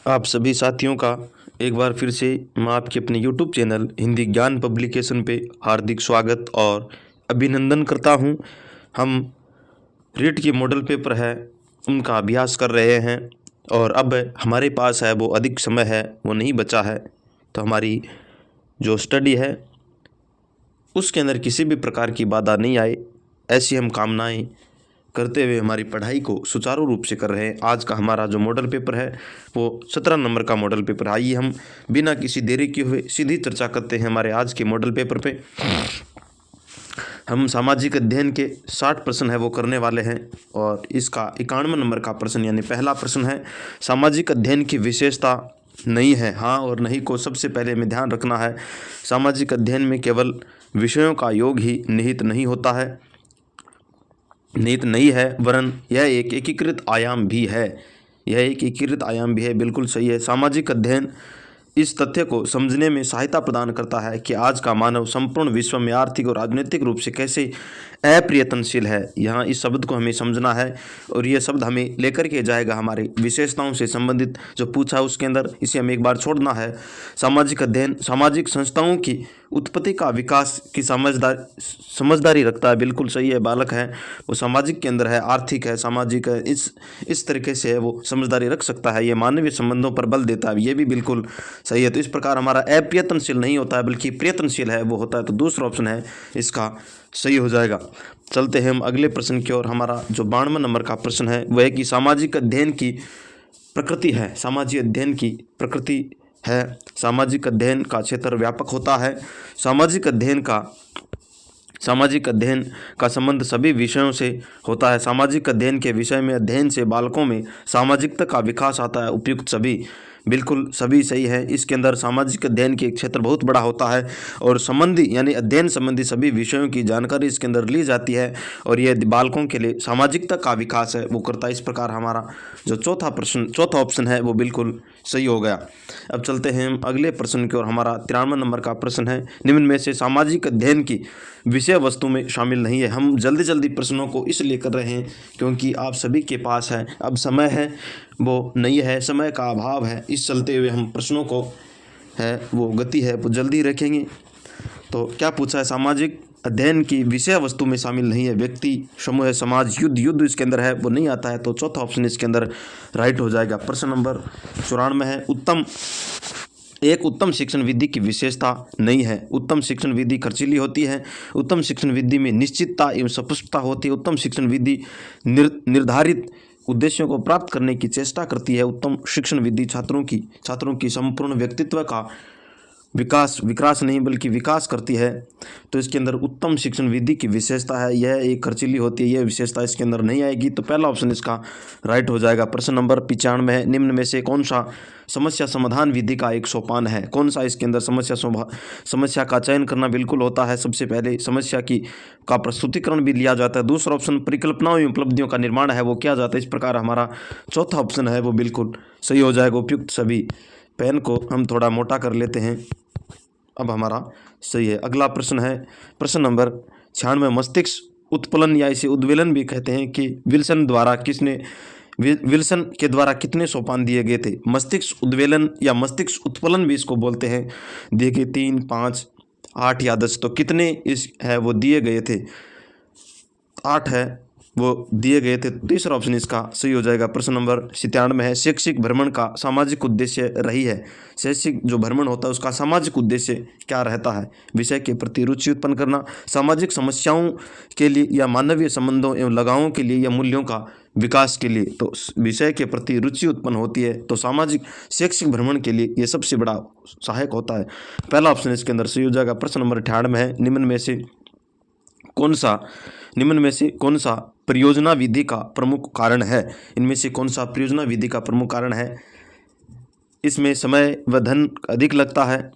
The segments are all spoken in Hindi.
आप सभी साथियों का एक बार फिर से मैं आपके अपने यूट्यूब चैनल हिंदी ज्ञान पब्लिकेशन पे हार्दिक स्वागत और अभिनंदन करता हूं। हम रीट के मॉडल पेपर है उनका अभ्यास कर रहे हैं और अब हमारे पास है वो अधिक समय है वो नहीं बचा है, तो हमारी जो स्टडी है उसके अंदर किसी भी प्रकार की बाधा नहीं आए, ऐसी हम कामनाएं करते हुए हमारी पढ़ाई को सुचारू रूप से कर रहे हैं। आज का हमारा जो मॉडल पेपर है वो 17 नंबर का मॉडल पेपर। आइए हम बिना किसी देरी किए हुए सीधी चर्चा करते हैं हमारे आज के मॉडल पेपर पे। हम सामाजिक अध्ययन के 60 प्रश्न है वो करने वाले हैं और इसका 91 नंबर का प्रश्न यानी पहला प्रश्न है, सामाजिक अध्ययन की विशेषता नहीं है। हाँ और नहीं को सबसे पहले में ध्यान रखना है। सामाजिक अध्ययन में केवल विषयों का योग ही निहित नहीं होता है, निहित नहीं है, वरन यह एक एकीकृत आयाम भी है। यह एक एकीकृत आयाम भी है, बिल्कुल सही है। सामाजिक अध्ययन इस तथ्य को समझने में सहायता प्रदान करता है कि आज का मानव संपूर्ण विश्व में आर्थिक और राजनीतिक रूप से कैसे अप्रयत्नशील है। यहाँ इस शब्द को हमें समझना है और ये शब्द हमें लेकर के जाएगा हमारी विशेषताओं से संबंधित जो पूछा है उसके अंदर, इसे हमें एक बार छोड़ना है। सामाजिक अध्ययन सामाजिक संस्थाओं की उत्पत्ति का विकास की समझदारी रखता है, बिल्कुल सही है। बालक है वो सामाजिक के अंदर है, आर्थिक है, सामाजिक है, इस तरीके से है वो समझदारी रख सकता है। ये मानवीय संबंधों पर बल देता है, ये भी बिल्कुल सही है। तो इस प्रकार हमारा अप्रयत्नशील नहीं होता है बल्कि प्रयत्नशील है वो होता है, तो दूसरा ऑप्शन है इसका सही हो जाएगा। चलते हैं हम अगले प्रश्न की ओर। हमारा जो 92 नंबर का प्रश्न है वह है कि सामाजिक अध्ययन की प्रकृति है। सामाजिक अध्ययन की प्रकृति है, सामाजिक अध्ययन का क्षेत्र व्यापक होता है। सामाजिक अध्ययन का संबंध सभी विषयों से होता है। सामाजिक अध्ययन के विषय में अध्ययन से बालकों में सामाजिकता का विकास आता है। उपयुक्त सभी, बिल्कुल सभी सही है। इसके अंदर सामाजिक अध्ययन के क्षेत्र बहुत बड़ा होता है और संबंधी यानी अध्ययन संबंधी सभी विषयों की जानकारी इसके अंदर ली जाती है और यह बालकों के लिए सामाजिकता का विकास है वो करता है। इस प्रकार हमारा जो चौथा ऑप्शन है वो बिल्कुल सही हो गया। अब चलते हैं हम अगले प्रश्न की ओर। हमारा 93 नंबर का प्रश्न है, निम्न में से सामाजिक अध्ययन की विषय वस्तु में शामिल नहीं है। हम जल्दी जल्दी प्रश्नों को इसलिए कर रहे हैं क्योंकि आप सभी के पास है अब समय है वो नहीं है, समय का अभाव है। इस चलते हुए हम प्रश्नों को है वो गति है वो जल्दी रखेंगे। तो क्या पूछा है, सामाजिक अध्ययन की विषय वस्तु में शामिल नहीं है। व्यक्ति, समूह, समाज, युद्ध इसके अंदर है वो नहीं आता है, तो चौथा ऑप्शन इसके अंदर राइट हो जाएगा। प्रश्न नंबर 94 है, उत्तम शिक्षण विधि की विशेषता नहीं है। उत्तम शिक्षण विधि खर्चीली होती है। उत्तम शिक्षण विधि में निश्चितता एवं स्पष्टता होती है। उत्तम शिक्षण विधि निर्धारित उद्देश्यों को प्राप्त करने की चेष्टा करती है। उत्तम शिक्षण विधि छात्रों की संपूर्ण व्यक्तित्व का विकास नहीं बल्कि विकास करती है। तो इसके अंदर उत्तम शिक्षण विधि की विशेषता है यह एक खर्चीली होती है, यह विशेषता इसके अंदर नहीं आएगी, तो पहला ऑप्शन इसका राइट हो जाएगा। प्रश्न नंबर 95 है, निम्न में से कौन सा समस्या समाधान विधि का एक सोपान है। कौन सा इसके अंदर समस्या का चयन करना बिल्कुल होता है। सबसे पहले समस्या का प्रस्तुतिकरण भी लिया जाता है। दूसरा ऑप्शन परिकल्पनाओं एवं उपलब्धियों का निर्माण है वो किया जाता है। इस प्रकार हमारा चौथा ऑप्शन है वो बिल्कुल सही हो जाएगा। उपयुक्त सभी। पेन को हम थोड़ा मोटा कर लेते हैं, अब हमारा सही है। अगला प्रश्न है प्रश्न नंबर 96, मस्तिष्क उत्प्लन या इसे उद्वेलन भी कहते हैं कि विल्सन के द्वारा कितने सोपान दिए गए थे। मस्तिष्क उद्वेलन या मस्तिष्क उत्प्लन भी इसको बोलते हैं। दिए गए 3, 5, 8 या 10, तो कितने इस है वो दिए गए थे, 8 है वो दिए गए थे। तीसरा ऑप्शन इसका सही हो जाएगा। प्रश्न नंबर 97 है, शैक्षिक भ्रमण का सामाजिक उद्देश्य रही है। शैक्षिक जो भ्रमण होता है उसका सामाजिक उद्देश्य क्या रहता है। विषय के प्रति रुचि उत्पन्न करना, सामाजिक समस्याओं के लिए या मानवीय संबंधों एवं लगावों के लिए या मूल्यों का विकास के लिए। तो विषय के प्रति रुचि उत्पन्न होती है तो सामाजिक शैक्षिक भ्रमण के लिए ये सबसे बड़ा सहायक होता है। पहला ऑप्शन इसके अंदर सही हो जाएगा। प्रश्न नंबर 98 है, निम्न में से कौन सा परियोजना विधि का प्रमुख कारण है। इनमें से कौन सा परियोजना विधि का प्रमुख कारण है। इसमें समय व धन अधिक लगता है।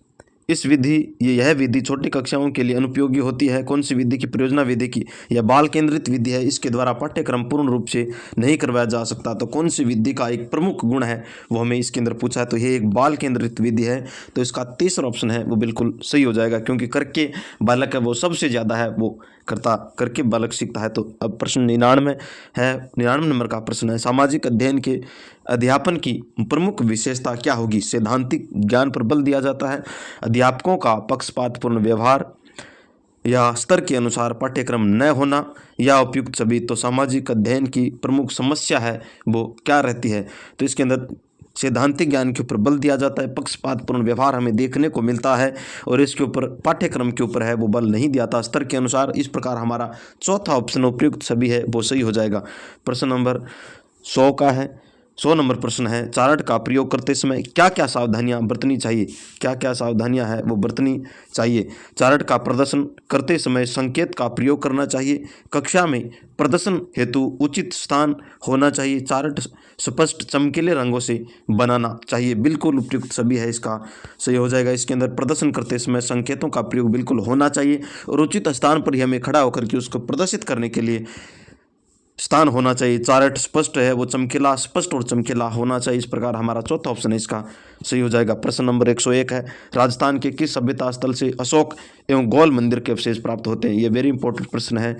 यह विधि छोटी कक्षाओं के लिए अनुपयोगी होती है। कौन सी विधि की, परियोजना विधि की। यह बाल केंद्रित विधि है, इसके द्वारा पाठ्यक्रम पूर्ण रूप से नहीं करवाया जा सकता। तो कौन सी विधि का एक प्रमुख गुण है वो हमें इसके अंदर पूछा है, तो ये एक बाल केंद्रित विधि है। तो इसका तीसरा ऑप्शन है वो बिल्कुल सही हो जाएगा क्योंकि करके बालक है वो सबसे ज़्यादा है वो करके बालक सीखता है। तो अब प्रश्न 99 है, 99 नंबर का प्रश्न है, सामाजिक अध्ययन के अध्यापन की प्रमुख विशेषता क्या होगी? सैद्धांतिक ज्ञान पर बल दिया जाता है, अध्यापकों का पक्षपातपूर्ण व्यवहार, या स्तर के अनुसार पाठ्यक्रम न होना, या उपयुक्त सभी। तो सामाजिक अध्ययन की प्रमुख समस्या है वो क्या रहती है? तो इसके अंदर सैद्धांतिक ज्ञान के ऊपर बल दिया जाता है, पक्षपातपूर्ण व्यवहार हमें देखने को मिलता है, और इसके ऊपर पाठ्यक्रम के ऊपर है वो बल नहीं दिया था, स्तर के अनुसार। इस प्रकार हमारा चौथा ऑप्शन उपयुक्त सभी है वो सही हो जाएगा। प्रश्न नंबर 100 का है, 100 नंबर प्रश्न है, चार्ट का प्रयोग करते समय क्या क्या सावधानियां बरतनी चाहिए? क्या क्या सावधानियां हैं वो बरतनी चाहिए? चार्ट का प्रदर्शन करते समय संकेत का प्रयोग करना चाहिए, कक्षा में प्रदर्शन हेतु उचित स्थान होना चाहिए, चार्ट स्पष्ट चमकीले रंगों से बनाना चाहिए। बिल्कुल उपयुक्त सभी है, इसका सही हो जाएगा। इसके अंदर प्रदर्शन करते समय संकेतों का प्रयोग बिल्कुल होना चाहिए, और उचित स्थान पर ही हमें खड़ा होकर के उसको प्रदर्शित करने के लिए स्थान होना चाहिए। चार्ट स्पष्ट है वो चमकीला, स्पष्ट और चमकीला होना चाहिए। इस प्रकार हमारा चौथा ऑप्शन है इसका सही हो जाएगा। प्रश्न नंबर 101 है, राजस्थान के किस सभ्यता स्थल से अशोक एवं गोल मंदिर के अवशेष प्राप्त होते हैं? ये वेरी इंपॉर्टेंट प्रश्न है।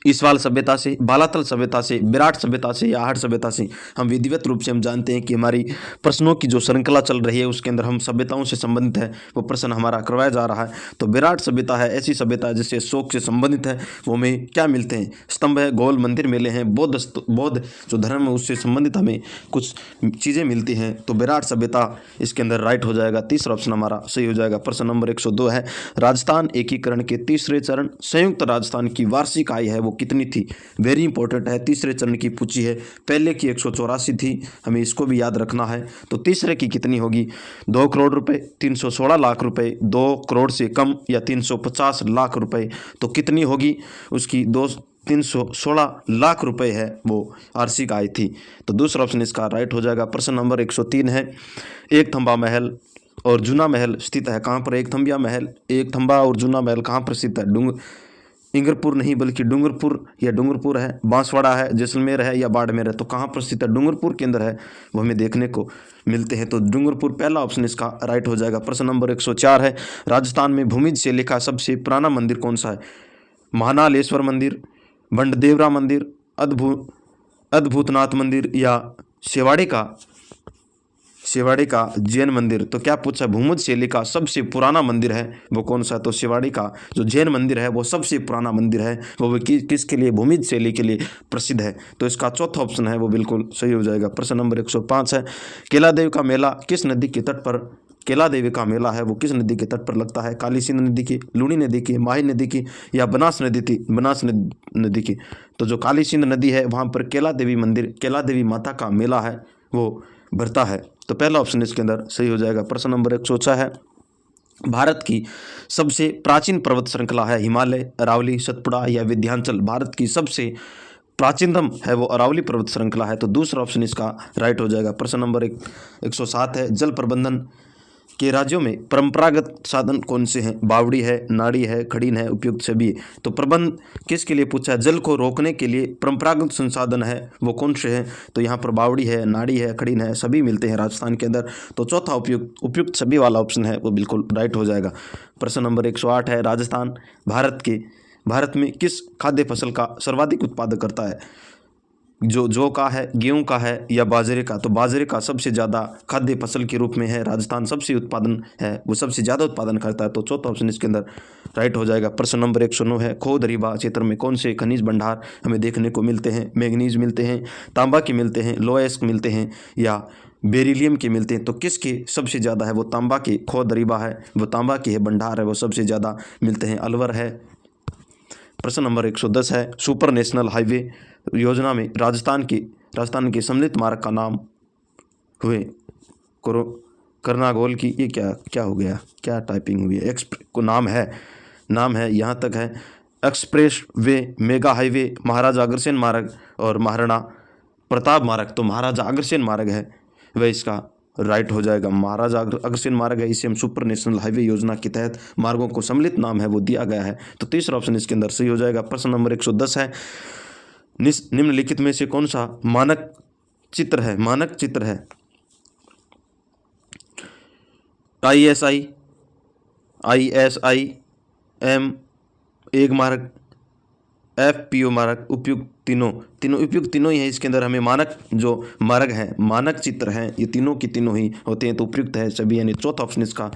ईसवाल सभ्यता से, बालातल सभ्यता से, विराट सभ्यता से, या आहट सभ्यता से? हम विधिवत रूप से हम जानते हैं कि हमारी प्रश्नों की जो श्रृंखला चल रही है उसके अंदर हम सभ्यताओं से संबंधित है वो प्रश्न हमारा करवाया जा रहा है। तो विराट सभ्यता है ऐसी सभ्यता है जिससे अशोक से संबंधित है। वो हमें क्या मिलते हैं? स्तंभ है, गोल मंदिर मिले हैं, बौद्ध जो धर्म है उससे संबंधित हमें कुछ चीज़ें मिलती हैं। तो विराट सभ्यता इसके अंदर राइट हो जाएगा, तीसरा ऑप्शन हमारा सही हो जाएगा। प्रश्न नंबर 102 है, राजस्थान एकीकरण के तीसरे चरण संयुक्त राजस्थान की वार्षिक आय है वो कितनी थी? वेरी इंपॉर्टेंट है, तीसरे चरण की पूछी है। पहले की 184 थी, हमें इसको भी याद रखना है। तो तीसरे की कितनी होगी? 2 करोड़ रुपए, 316 लाख रुपए, 2 करोड़ से कम, या 350 लाख रुपए? तो कितनी होगी उसकी? 316 लाख रुपए है वो वार्षिक आय थी। तो दूसरा ऑप्शन इसका राइट हो जाएगा। प्रश्न नंबर 103 है, एक थंबा महल और जूना महल स्थित है कहाँ पर? एक थंबा और जूना महल कहाँ पर स्थित है? इंगरपुर नहीं बल्कि डूंगरपुर, या डूंगरपुर है, बांसवाड़ा है, जैसलमेर है, या बाड़मेर है? तो कहाँ पर स्थित है? डूंगरपुर के अंदर है वो हमें देखने को मिलते हैं। तो डूंगरपुर पहला ऑप्शन इसका राइट हो जाएगा। प्रश्न नंबर 104 है, राजस्थान में भूमिज शैली का सबसे पुराना मंदिर कौन सा है? महानालेश्वर मंदिर, बंडदेवरा मंदिर, अद्भुतनाथ मंदिर, या शिवाड़ी का जैन मंदिर? तो क्या पूछा? भूमध्य शैली का सबसे पुराना मंदिर है वो कौन सा? तो शिवाड़ी का जो जैन मंदिर है वो सबसे पुराना मंदिर है, वो किसके लिए? भूमध्य शैली के लिए प्रसिद्ध है। तो इसका चौथा ऑप्शन है वो बिल्कुल सही हो जाएगा। प्रश्न नंबर 105 है, केलादेव का मेला किस नदी के तट पर? केलादेवी का मेला है वो किस नदी के तट पर लगता है? काली सिंध नदी की, लूनी नदी की, माही नदी की, या बनास नदी की? तो जो काली सिंध नदी है वहाँ पर केला देवी माता का मेला है वो भरता है। तो पहला ऑप्शन इसके अंदर सही हो जाएगा। प्रश्न नंबर 106 है, भारत की सबसे प्राचीन पर्वत श्रृंखला है हिमालय, अरावली, सतपुड़ा, या विंध्याचल? भारत की सबसे प्राचीनतम है वो अरावली पर्वत श्रृंखला है। तो दूसरा ऑप्शन इसका राइट हो जाएगा। प्रश्न नंबर 107 है, जल प्रबंधन के राज्यों में परंपरागत साधन कौन से हैं? बावड़ी है, नाड़ी है, खड़ीन है, उपयुक्त सभी है? तो प्रबंध किसके लिए पूछा? जल को रोकने के लिए परंपरागत संसाधन है वो कौन से हैं? तो यहाँ पर बावड़ी है, नाड़ी है, खड़ीन है, सभी मिलते हैं राजस्थान के अंदर। तो चौथा उपयुक्त सभी वाला ऑप्शन है वो बिल्कुल राइट हो जाएगा। प्रश्न नंबर 108 है, राजस्थान भारत में किस खाद्य फसल का सर्वाधिक उत्पादन करता है? जौ का है, गेहूं का है, या बाजरे का? तो बाजरे का सबसे ज़्यादा खाद्य फसल के रूप में है राजस्थान, सबसे उत्पादन है वो सबसे ज़्यादा उत्पादन करता है। तो चौथा ऑप्शन इसके अंदर राइट हो जाएगा। प्रश्न नंबर 109 है, खोद रीवा क्षेत्र में कौन से खनिज भंडार हमें देखने को मिलते हैं? मैग्नीज मिलते हैं, तांबा के मिलते हैं, लोएस्क मिलते हैं, या बेरिलियम के मिलते हैं? तो किसके सबसे ज़्यादा है? वो तांबा के, खोद रीवा है वो तांबा के है भंडार है वो सबसे ज़्यादा मिलते हैं। अलवर है। प्रश्न नंबर 110 है, सुपर नेशनल हाईवे योजना में राजस्थान के सम्मिलित मार्ग का नाम हुए करनागोल की? ये क्या हो गया? क्या टाइपिंग हुई है? को नाम है यहाँ तक है, express way, mega highway, Maharaja Agrasen मार्ग, और महाराणा प्रताप मार्ग। तो महाराजा अग्रसेन मार्ग है वह इसका राइट हो जाएगा। महाराजा अग्रसेन मार्ग है, इसे हम सुपर नेशनल हाईवे योजना के तहत मार्गों को सम्मिलित नाम है वो दिया गया है। तो तीसरा ऑप्शन इसके अंदर सही हो जाएगा। प्रश्न नंबर 110 है, निम्नलिखित में से कौन सा मानक चित्र है? ISI, ISIM, एक मार्ग, FPO मानक उपयुक्त तीनों उपयुक्त तीनों ही है। इसके अंदर हमें मानक जो मार्ग हैं, मानक चित्र हैं, ये तीनों की तीनों ही होते हैं, तो उपयुक्त है सभी, यानी चौथा ऑप्शन इसका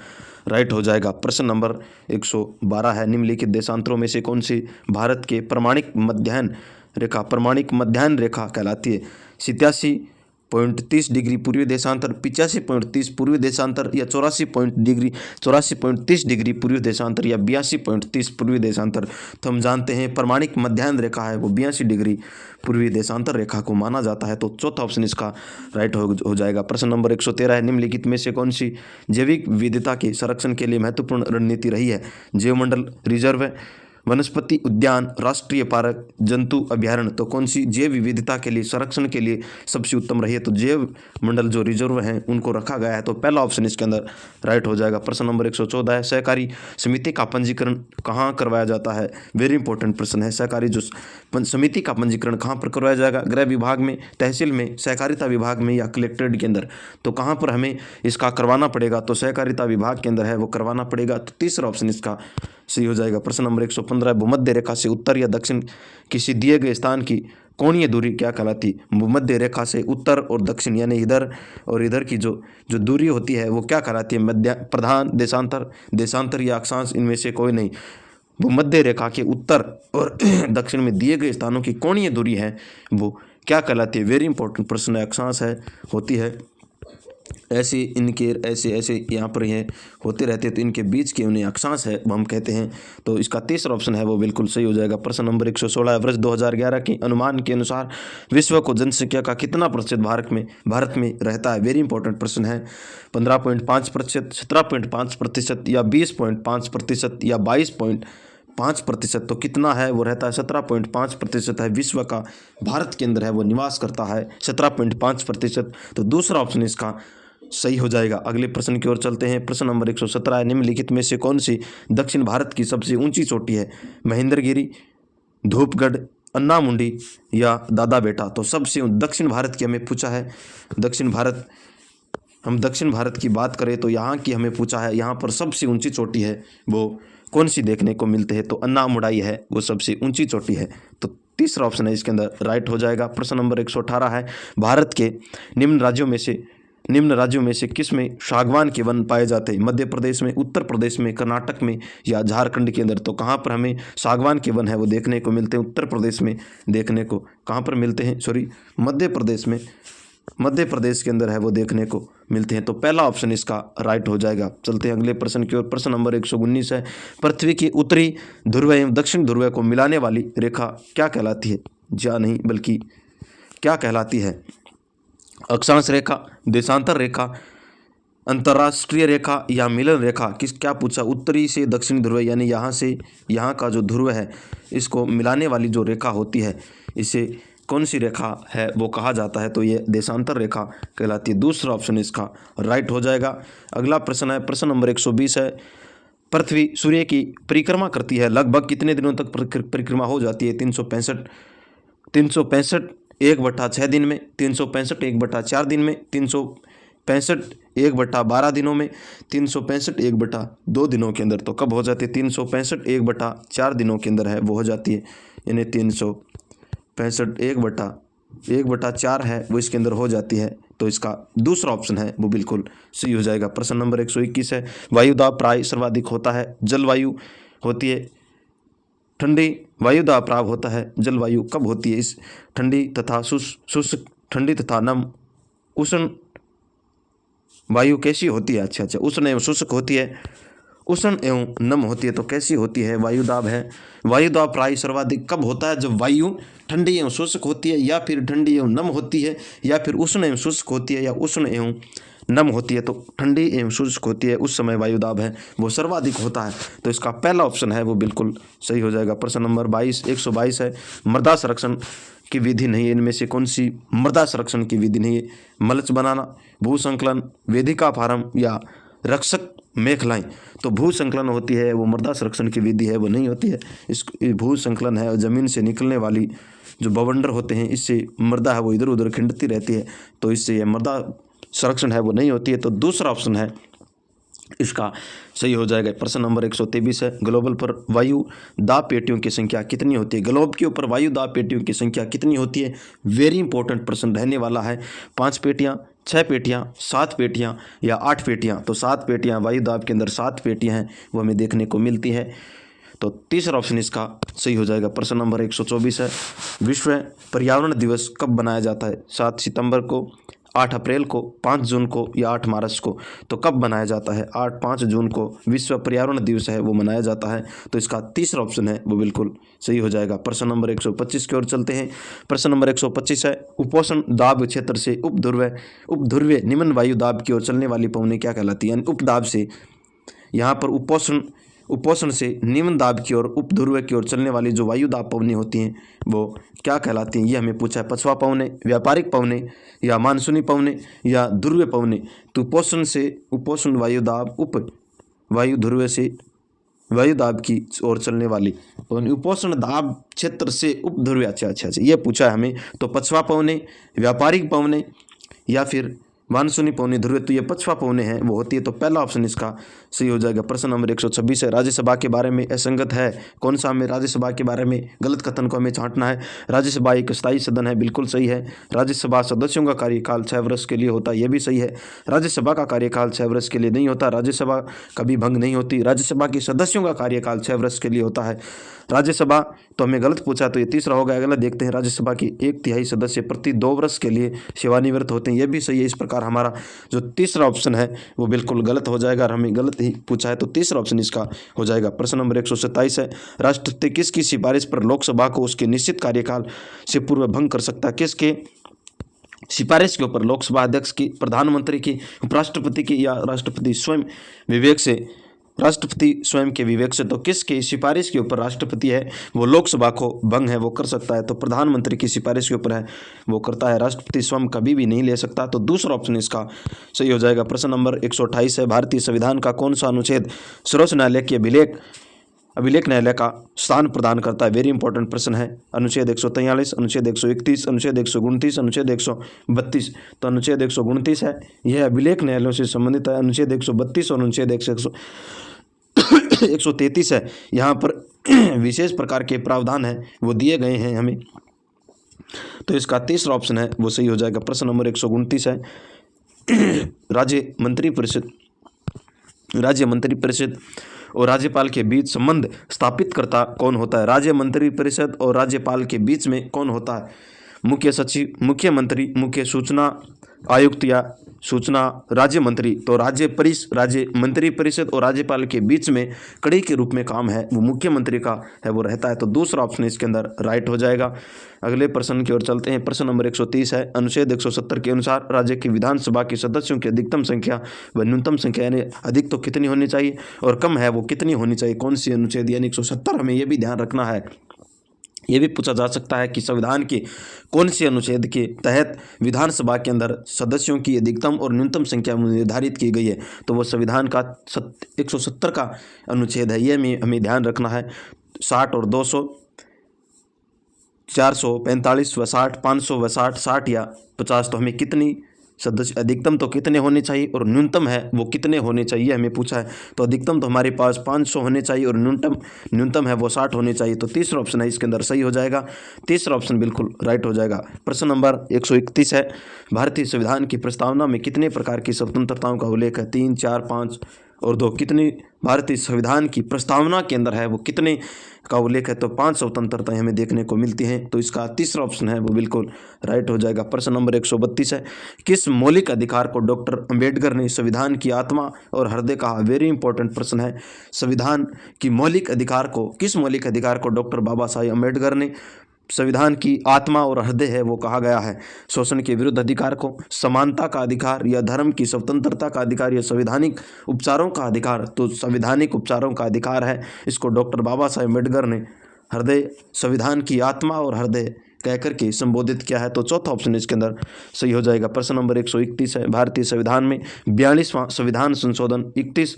राइट हो जाएगा। प्रश्न नंबर 112 है, निम्नलिखित देशांतरों में से कौन सी भारत के प्रमाणिक मध्याह्न रेखा कहलाती है? 87.30 डिग्री पूर्वी देशांतर, 85.30 पूर्वी देशांतर, या 84.30 डिग्री पूर्वी देशांतर, या 82.30 पूर्वी देशांतर। तो हम जानते हैं प्रमाणिक मध्याह्न रेखा है वो 82 डिग्री पूर्वी देशांतर रेखा को माना जाता है, तो चौथा ऑप्शन इसका राइट हो जाएगा। प्रश्न नंबर 113 है, निम्नलिखित में से कौन सी जैविक विविधता के संरक्षण के लिए महत्वपूर्ण रणनीति रही है? जैवमंडल रिजर्व, वनस्पति उद्यान, राष्ट्रीय पार्क, जंतु अभ्यारण्य। तो कौन सी जैव विविधता के लिए संरक्षण के लिए सबसे उत्तम रही है? तो जैव मंडल जो रिजर्व हैं उनको रखा गया है, तो पहला ऑप्शन इसके अंदर राइट हो जाएगा। प्रश्न नंबर 114 है, सहकारी समिति का पंजीकरण कहाँ करवाया जाता है? वेरी इंपॉर्टेंट प्रश्न है। सहकारी जो समिति का पंजीकरण कहाँ पर करवाया जाएगा? गृह विभाग में, तहसील में, सहकारिता विभाग में, या कलेक्ट्रेट के अंदर? तो कहाँ पर हमें इसका करवाना पड़ेगा? तो सहकारिता विभाग के अंदर है वो करवाना पड़ेगा, तो तीसरा ऑप्शन इसका सही हो जाएगा। प्रश्न नंबर 115, भूमध्य रेखा से उत्तर या दक्षिण किसी दिए गए स्थान की कोणीय दूरी क्या कहलाती? भूमध्य रेखा से उत्तर और दक्षिण यानी इधर और इधर की जो दूरी होती है वो क्या कहलाती है? मध्य, प्रधान, देशांतर या अक्षांश, इनमें से कोई नहीं। भूमध्य रेखा के उत्तर और दक्षिण में दिए गए स्थानों की कोणीय दूरी है वो क्या कहलाती है? वेरी इंपॉर्टेंट प्रश्न है। अक्षांश है होती है ऐसे, इनके ऐसे यहाँ पर ये होते रहते, तो इनके बीच के उन्हें अक्षांश है वो हम कहते हैं, तो इसका तीसरा ऑप्शन है वो बिल्कुल सही हो जाएगा। प्रश्न नंबर 116, वर्ष 2011 के अनुमान के अनुसार विश्व को जनसंख्या का कितना प्रतिशत भारत में रहता है? वेरी इंपॉर्टेंट प्रश्न है। 15.5%, 17.5%, या 20.5%, या 22.5%। तो कितना है वो रहता है? 17.5% है विश्व का भारत के अंदर है वो निवास करता है, 17.5%। तो दूसरा ऑप्शन इसका सही हो जाएगा। अगले प्रश्न की ओर चलते हैं। प्रश्न नंबर 117 है, निम्नलिखित में से कौन सी दक्षिण भारत की सबसे ऊंची चोटी है? महेंद्रगिरी, धूपगढ़, अन्नामुंडी, या दादा बेटा। तो सबसे दक्षिण भारत की हमें पूछा है। दक्षिण भारत की बात करें तो यहाँ की हमें पूछा है, यहाँ पर सबसे ऊंची चोटी है वो कौन सी देखने को मिलते हैं? तो अन्नामुंडाई है वो सबसे ऊंची चोटी है, तो तीसरा ऑप्शन है इसके अंदर राइट हो जाएगा। प्रश्न नंबर 118 है, भारत के निम्न राज्यों में से किस में सागवान के वन पाए जाते हैं? मध्य प्रदेश में, उत्तर प्रदेश में, कर्नाटक में, या झारखंड के अंदर? तो कहाँ पर हमें सागवान के वन है वो देखने को मिलते हैं? उत्तर प्रदेश में देखने को कहाँ पर मिलते हैं? मध्य प्रदेश के अंदर है वो देखने को मिलते हैं, तो पहला ऑप्शन इसका राइट हो जाएगा। चलते हैं अगले प्रश्न की ओर। प्रश्न नंबर 119 है, पृथ्वी की उत्तरी ध्रुव एवं दक्षिण ध्रुव को मिलाने वाली रेखा क्या कहलाती है? या नहीं बल्कि क्या कहलाती है? अक्षांश रेखा, देशांतर रेखा, अंतर्राष्ट्रीय रेखा, या मिलन रेखा? क्या पूछा? उत्तरी से दक्षिण ध्रुव यानी यहाँ से यहाँ का जो ध्रुव है इसको मिलाने वाली जो रेखा होती है इसे कौन सी रेखा है वो कहा जाता है? तो ये देशांतर रेखा कहलाती है। दूसरा ऑप्शन इसका राइट हो जाएगा। अगला प्रश्न है, प्रश्न नंबर 120 है, पृथ्वी सूर्य की परिक्रमा करती है लगभग कितने दिनों तक परिक्रमा हो जाती है? 365 1/6 दिन में, 365 1/4 दिन में, 365 1/12 दिनों में, 365 1/2 दिनों के अंदर। तो कब हो जाती है? 365 1/4 दिनों के अंदर है वो हो जाती है, यानी 365 1/4 है वो इसके अंदर हो जाती है, तो इसका दूसरा ऑप्शन है वो बिल्कुल सही हो जाएगा। प्रश्न नंबर 121 है, वायुदाब प्राय सर्वाधिक होता है, जलवायु होती है ठंडी, वायुदाब प्राव होता है जलवायु कब होती है? इस ठंडी तथा शुष्क, ठंडी तथा नम, उष्ण वायु कैसी होती है? अच्छा, उष्ण एवं शुष्क होती है, उष्ण एवं नम होती है। तो कैसी होती है? वायुदाब है। वायुदाब प्राय सर्वाधिक कब होता है? जब वायु ठंडी एवं शुष्क होती है, या फिर ठंडी एवं नम होती है, या फिर उष्ण एवं शुष्क होती है, या उष्ण एवं नम होती है। तो ठंडी एवं शुष्क होती है उस समय वायुदाब है वो सर्वाधिक होता है, तो इसका पहला ऑप्शन है वो बिल्कुल सही हो जाएगा। प्रश्न नंबर 122 है, मृदा संरक्षण की विधि नहीं है, इनमें से कौन सी मृदा संरक्षण की विधि नहीं है? मल्च बनाना, भू संकलन, वेदिका फार्म, या रक्षक मेखलाएं। तो भू संकलन होती है वो मृदा संरक्षण की विधि है वो नहीं होती है। इस भू संकलन है ज़मीन से निकलने वाली जो बवंडर होते हैं इससे मृदा है वो इधर उधर खिंडती रहती है, तो इससे यह मृदा संरक्षण है वो नहीं होती है। तो दूसरा ऑप्शन है इसका सही हो जाएगा प्रश्न नंबर 123 है। ग्लोबल पर वायु दाब पेटियों की संख्या कितनी होती है? ग्लोब के ऊपर वायु दाब पेटियों की संख्या कितनी होती है? वेरी इंपॉर्टेंट प्रश्न रहने वाला है। 5 पेटियां, 6 पेटियां, 7 पेटियां या 8 पेटियां? तो 7 पेटियां, वायु दाब के अंदर 7 पेटियां हैं वो हमें देखने को मिलती है। तो तीसरा ऑप्शन इसका सही हो जाएगा। प्रश्न नंबर 124 है। विश्व पर्यावरण दिवस कब मनाया जाता है? 7 सितंबर को, 8 अप्रैल को, 5 जून को या 8 मार्च को? तो कब मनाया जाता है? 5 जून को विश्व पर्यावरण दिवस है वो मनाया जाता है। तो इसका तीसरा ऑप्शन है वो बिल्कुल सही हो जाएगा। प्रश्न नंबर 125 की ओर चलते हैं। प्रश्न नंबर 125 है। उपोष्ण दाब क्षेत्र से उपध्रुवीय निम्न वायु दाब की ओर चलने वाली पवनें क्या कहलाती है? यानी उपदाब से, यहाँ पर उपोष्ण से निम्न दाब की ओर, उपध्रुव की ओर चलने वाली जो वायु दाब पवनें होती हैं वो क्या कहलाती हैं? ये हमें पूछा है। पछुआ पवनें, व्यापारिक पवनें या मानसूनी पवनें या ध्रुवीय पवनें? तो उपोष्ण वायु दाब वायु ध्रुव से वायु दाब की ओर चलने वाली उपोष्ण दाब क्षेत्र से उपध्रुवीय, अच्छा ये पूछा है हमें। तो पछुआ पवनें, व्यापारिक पवनें या फिर मानसूनी पवनें ध्रुवीय, तो ये पछुआ पवनें हैं वो होती है। तो पहला ऑप्शन इसका सही हो जाएगा। प्रश्न नंबर 126 है। राज्यसभा के बारे में असंगत है कौन सा? हमें राज्यसभा के बारे में गलत कथन को हमें छांटना है। राज्यसभा एक स्थायी सदन है, बिल्कुल सही है। राज्यसभा सदस्यों का कार्यकाल 6 वर्ष के लिए होता है, यह भी सही है। राज्यसभा का कार्यकाल 6 वर्ष के लिए नहीं होता, राज्यसभा कभी भंग नहीं होती। राज्यसभा के सदस्यों का कार्यकाल 6 वर्ष के लिए होता है। राज्यसभा तो हमें गलत पूछा, तो ये तीसरा होगा। अगला देखते हैं। राज्यसभा की 1/3 सदस्य प्रति 2 वर्ष के लिए सेवानिवृत्त होते हैं, यह भी सही है। इस प्रकार हमारा जो तीसरा ऑप्शन है वो बिल्कुल गलत हो जाएगा और हमें गलत ही पूछा है, तो तीसरा ऑप्शन इसका हो जाएगा। प्रश्न नंबर 127 है। राष्ट्रपति किसकी सिफारिश पर लोकसभा को उसके निश्चित कार्यकाल से पूर्व भंग कर सकता है? किसके सिफारिश के ऊपर? लोकसभा अध्यक्ष की, प्रधानमंत्री की, उपराष्ट्रपति की या राष्ट्रपति स्वयं विवेक से? राष्ट्रपति स्वयं के विवेक से। तो किसकी सिफारिश के ऊपर राष्ट्रपति है वो लोकसभा को भंग है वो कर सकता है? तो प्रधानमंत्री की सिफारिश के ऊपर है वो करता है, राष्ट्रपति स्वयं कभी भी नहीं ले सकता। तो दूसरा ऑप्शन इसका सही हो जाएगा। प्रश्न नंबर 128 है। भारतीय संविधान का कौन सा अनुच्छेद सर्वोच्च न्यायालय के अभिलेख न्यायालय का स्थान प्रदान करता है? वेरी इंपॉर्टेंट प्रश्न है। अनुच्छेद 143, अनुच्छेद 131, अनुच्छेद 129, अनुच्छेद 132। तो अनुच्छेद 129 है, यह अभिलेख न्यायालयों से संबंधित है। अनुच्छेद 132 और अनुच्छेद 133 है, यहाँ पर विशेष प्रकार के प्रावधान हैं वो दिए गए हैं हमें। तो इसका तीसरा ऑप्शन है वो सही हो जाएगा। प्रश्न नंबर 129 है। राज्य मंत्रिपरिषद और राज्यपाल के बीच संबंध स्थापित करता कौन होता है? राज्य मंत्रिपरिषद और राज्यपाल के बीच में कौन होता है? मुख्य सचिव, मुख्यमंत्री, मुख्य सूचना आयुक्त या सूचना राज्य मंत्री? तो राज्य मंत्रिपरिषद और राज्यपाल के बीच में कड़ी के रूप में काम है वो मुख्यमंत्री का है वो रहता है। तो दूसरा ऑप्शन इसके अंदर राइट हो जाएगा। अगले प्रश्न की ओर चलते हैं। प्रश्न नंबर 130 है। अनुच्छेद 170 के अनुसार राज्य की विधानसभा के सदस्यों की अधिकतम संख्या व न्यूनतम संख्या, यानी अधिक तो कितनी होनी चाहिए और कम है वो कितनी होनी चाहिए? कौन सी अनुच्छेद यानी 170? हमें ये भी ध्यान रखना है। ये भी पूछा जा सकता है कि संविधान के कौन से अनुच्छेद के तहत विधानसभा के अंदर सदस्यों की अधिकतम और न्यूनतम संख्या निर्धारित की गई है? तो वो संविधान का 170 का अनुच्छेद है, ये हमें ध्यान रखना है। 60 और 200, 445 व 60, 500 व 60 या 50। तो हमें कितनी सदस्य, अधिकतम तो कितने होने चाहिए और न्यूनतम है वो कितने होने चाहिए हमें पूछा है। तो अधिकतम तो हमारे पास 500 होने चाहिए और न्यूनतम है वो 60 होने चाहिए। तो तीसरा ऑप्शन है इसके अंदर सही हो जाएगा। तीसरा ऑप्शन बिल्कुल राइट हो जाएगा। प्रश्न नंबर 131 है। भारतीय संविधान की प्रस्तावना में कितने प्रकार की स्वतंत्रताओं का उल्लेख है? 3, 4, 5 और 2। कितनी भारतीय संविधान की प्रस्तावना के अंदर है वो कितने का उल्लेख है? तो 5 स्वतंत्रताएं हमें देखने को मिलती हैं। तो इसका तीसरा ऑप्शन है वो बिल्कुल राइट हो जाएगा। प्रश्न नंबर 132 है। किस मौलिक अधिकार को डॉक्टर अंबेडकर ने संविधान की आत्मा और हृदय कहा? वेरी इंपॉर्टेंट प्रश्न है। संविधान की मौलिक अधिकार को, किस मौलिक अधिकार को डॉक्टर बाबा साहेब अंबेडकर ने संविधान की आत्मा और हृदय है वो कहा गया है? शोषण के विरुद्ध अधिकार को, समानता का अधिकार या धर्म की स्वतंत्रता का अधिकार या संवैधानिक उपचारों का अधिकार? तो संवैधानिक उपचारों का अधिकार है, इसको डॉक्टर बाबा साहेब अम्बेडकर ने हृदय, संविधान की आत्मा और हृदय कहकर के संबोधित किया है। तो चौथा ऑप्शन इसके अंदर सही हो जाएगा। प्रश्न नंबर 131 है। भारतीय संविधान में 42वां संविधान संशोधन 31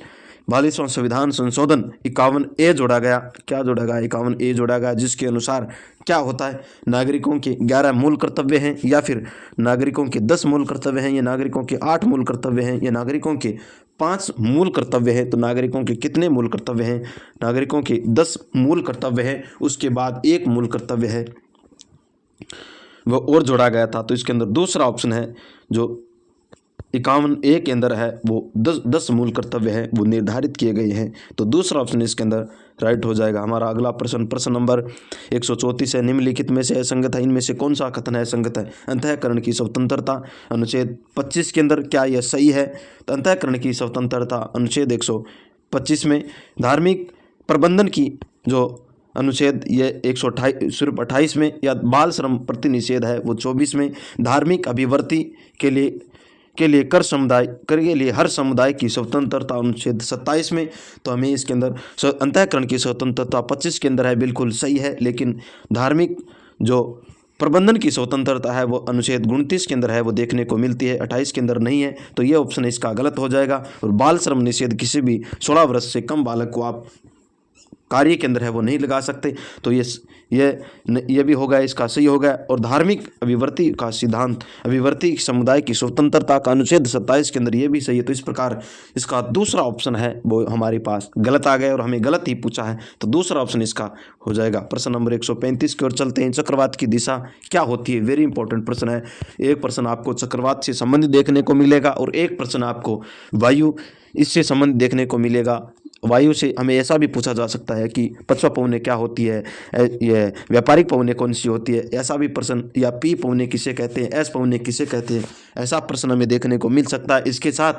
42वां संविधान संशोधन 51A जोड़ा गया। क्या जोड़ा गया? 51A जोड़ा गया, जिसके अनुसार क्या होता है, नागरिकों के 11 मूल कर्तव्य हैं, या फिर नागरिकों के 10 मूल कर्तव्य हैं, या नागरिकों के 8 मूल कर्तव्य हैं, या नागरिकों के 5 मूल कर्तव्य हैं। तो नागरिकों के कितने मूल कर्तव्य हैं? नागरिकों के 10 मूल कर्तव्य है, उसके बाद 1 मूल कर्तव्य है वो और जोड़ा गया था। तो इसके अंदर दूसरा ऑप्शन है जो 51A के अंदर है, वो 10 मूल कर्तव्य है वो निर्धारित किए गए हैं। तो दूसरा ऑप्शन इसके अंदर राइट हो जाएगा। हमारा अगला प्रश्न नंबर 134 है, निम्नलिखित में से असंगत है, इनमें से कौन सा कथन है असंगत है? अंतःकरण की स्वतंत्रता अनुच्छेद 25 के अंदर क्या यह सही है? तो अंतःकरण की स्वतंत्रता अनुच्छेद 125 में, धार्मिक प्रबंधन की जो अनुच्छेद ये 128 में, या बाल श्रम प्रतिनिषेध है वो 24 में, धार्मिक अभिव्यक्ति के लिए के लिए हर समुदाय की स्वतंत्रता अनुच्छेद 27 में। तो हमें इसके अंदर अंतःकरण की स्वतंत्रता 25 के अंदर है, बिल्कुल सही है, लेकिन धार्मिक जो प्रबंधन की स्वतंत्रता है वो अनुच्छेद 29 के अंदर है, वो देखने को मिलती है, 28 के अंदर नहीं है। तो ये ऑप्शन इसका गलत हो जाएगा। और बाल श्रम निषेध किसी भी 16 वर्ष से कम बालक को आप कार्य के अंदर है वो नहीं लगा सकते। तो ये भी होगा, इसका सही होगा। और धार्मिक अभिव्यक्ति का सिद्धांत, अभिव्यक्ति समुदाय की स्वतंत्रता का अनुच्छेद 27 के अंदर ये भी सही है। तो इस प्रकार इसका दूसरा ऑप्शन है वो हमारे पास गलत आ गया और हमें गलत ही पूछा है, तो दूसरा ऑप्शन इसका हो जाएगा। प्रश्न नंबर 135 की ओर चलते हैं। चक्रवात की दिशा क्या होती है? वेरी इंपॉर्टेंट प्रश्न है। एक प्रश्न आपको चक्रवात से संबंधित देखने को मिलेगा और एक प्रश्न आपको वायु इससे संबंधित देखने को मिलेगा। वायु से हमें ऐसा भी पूछा जा सकता है कि पछुआ पवनें क्या होती है, ये व्यापारिक पवनें कौन सी होती है, ऐसा भी प्रश्न, या पी पवनें किसे कहते हैं, एस पवनें किसे कहते हैं, ऐसा प्रश्न हमें देखने को मिल सकता है। इसके साथ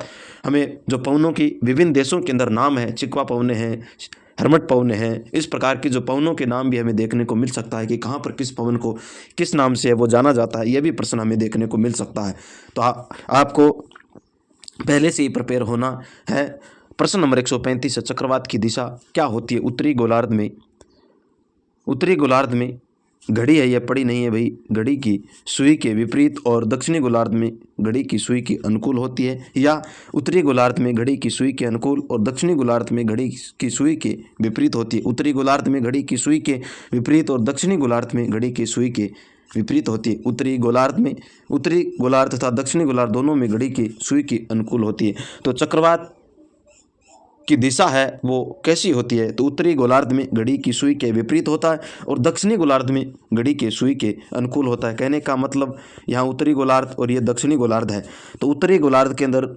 हमें जो पवनों की विभिन्न देशों के अंदर नाम है, चिकवा पवनें हैं, हरमट पवनें हैं, इस प्रकार की जो पवनों के नाम भी हमें देखने को मिल सकता है कि कहाँ पर किस पवन को किस नाम से है वो जाना जाता है, ये भी प्रश्न हमें देखने को मिल सकता है। तो आपको पहले से ही प्रिपेयर होना है। प्रश्न नंबर 135 है, चक्रवात की दिशा क्या होती है? उत्तरी गोलार्ध में घड़ी है, यह पड़ी नहीं है भाई, घड़ी की सुई के विपरीत, और दक्षिणी गोलार्ध में घड़ी की सुई के अनुकूल होती है, या उत्तरी गोलार्ध में घड़ी की सुई के अनुकूल और दक्षिणी गोलार्ध में घड़ी की सुई के विपरीत होती है। उत्तरी गोलार्ध में घड़ी की सुई के विपरीत और दक्षिणी गोलार्ध में घड़ी की सुई के विपरीत होती है। उत्तरी गोलार्ध तथा दक्षिणी गोलार्ध दोनों में घड़ी की सुई के अनुकूल होती है। तो चक्रवात की दिशा है वो कैसी होती है? तो उत्तरी गोलार्ध में घड़ी की सुई के विपरीत होता है और दक्षिणी गोलार्ध में घड़ी के सुई के अनुकूल होता है। कहने का मतलब यहाँ उत्तरी गोलार्ध और ये दक्षिणी गोलार्ध है, तो उत्तरी गोलार्ध के अंदर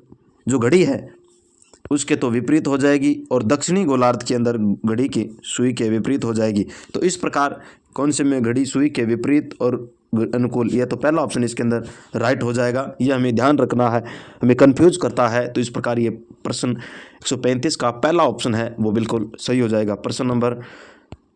जो घड़ी है उसके तो विपरीत हो जाएगी और दक्षिणी गोलार्ध के अंदर घड़ी की सुई के विपरीत हो जाएगी। तो इस प्रकार कौन से में घड़ी सुई के विपरीत और अनुकूल, यह तो पहला ऑप्शन इसके अंदर राइट हो जाएगा। यह हमें ध्यान रखना है, हमें कंफ्यूज करता है। तो इस प्रकार ये प्रश्न 135 का पहला ऑप्शन है वो बिल्कुल सही हो जाएगा। प्रश्न नंबर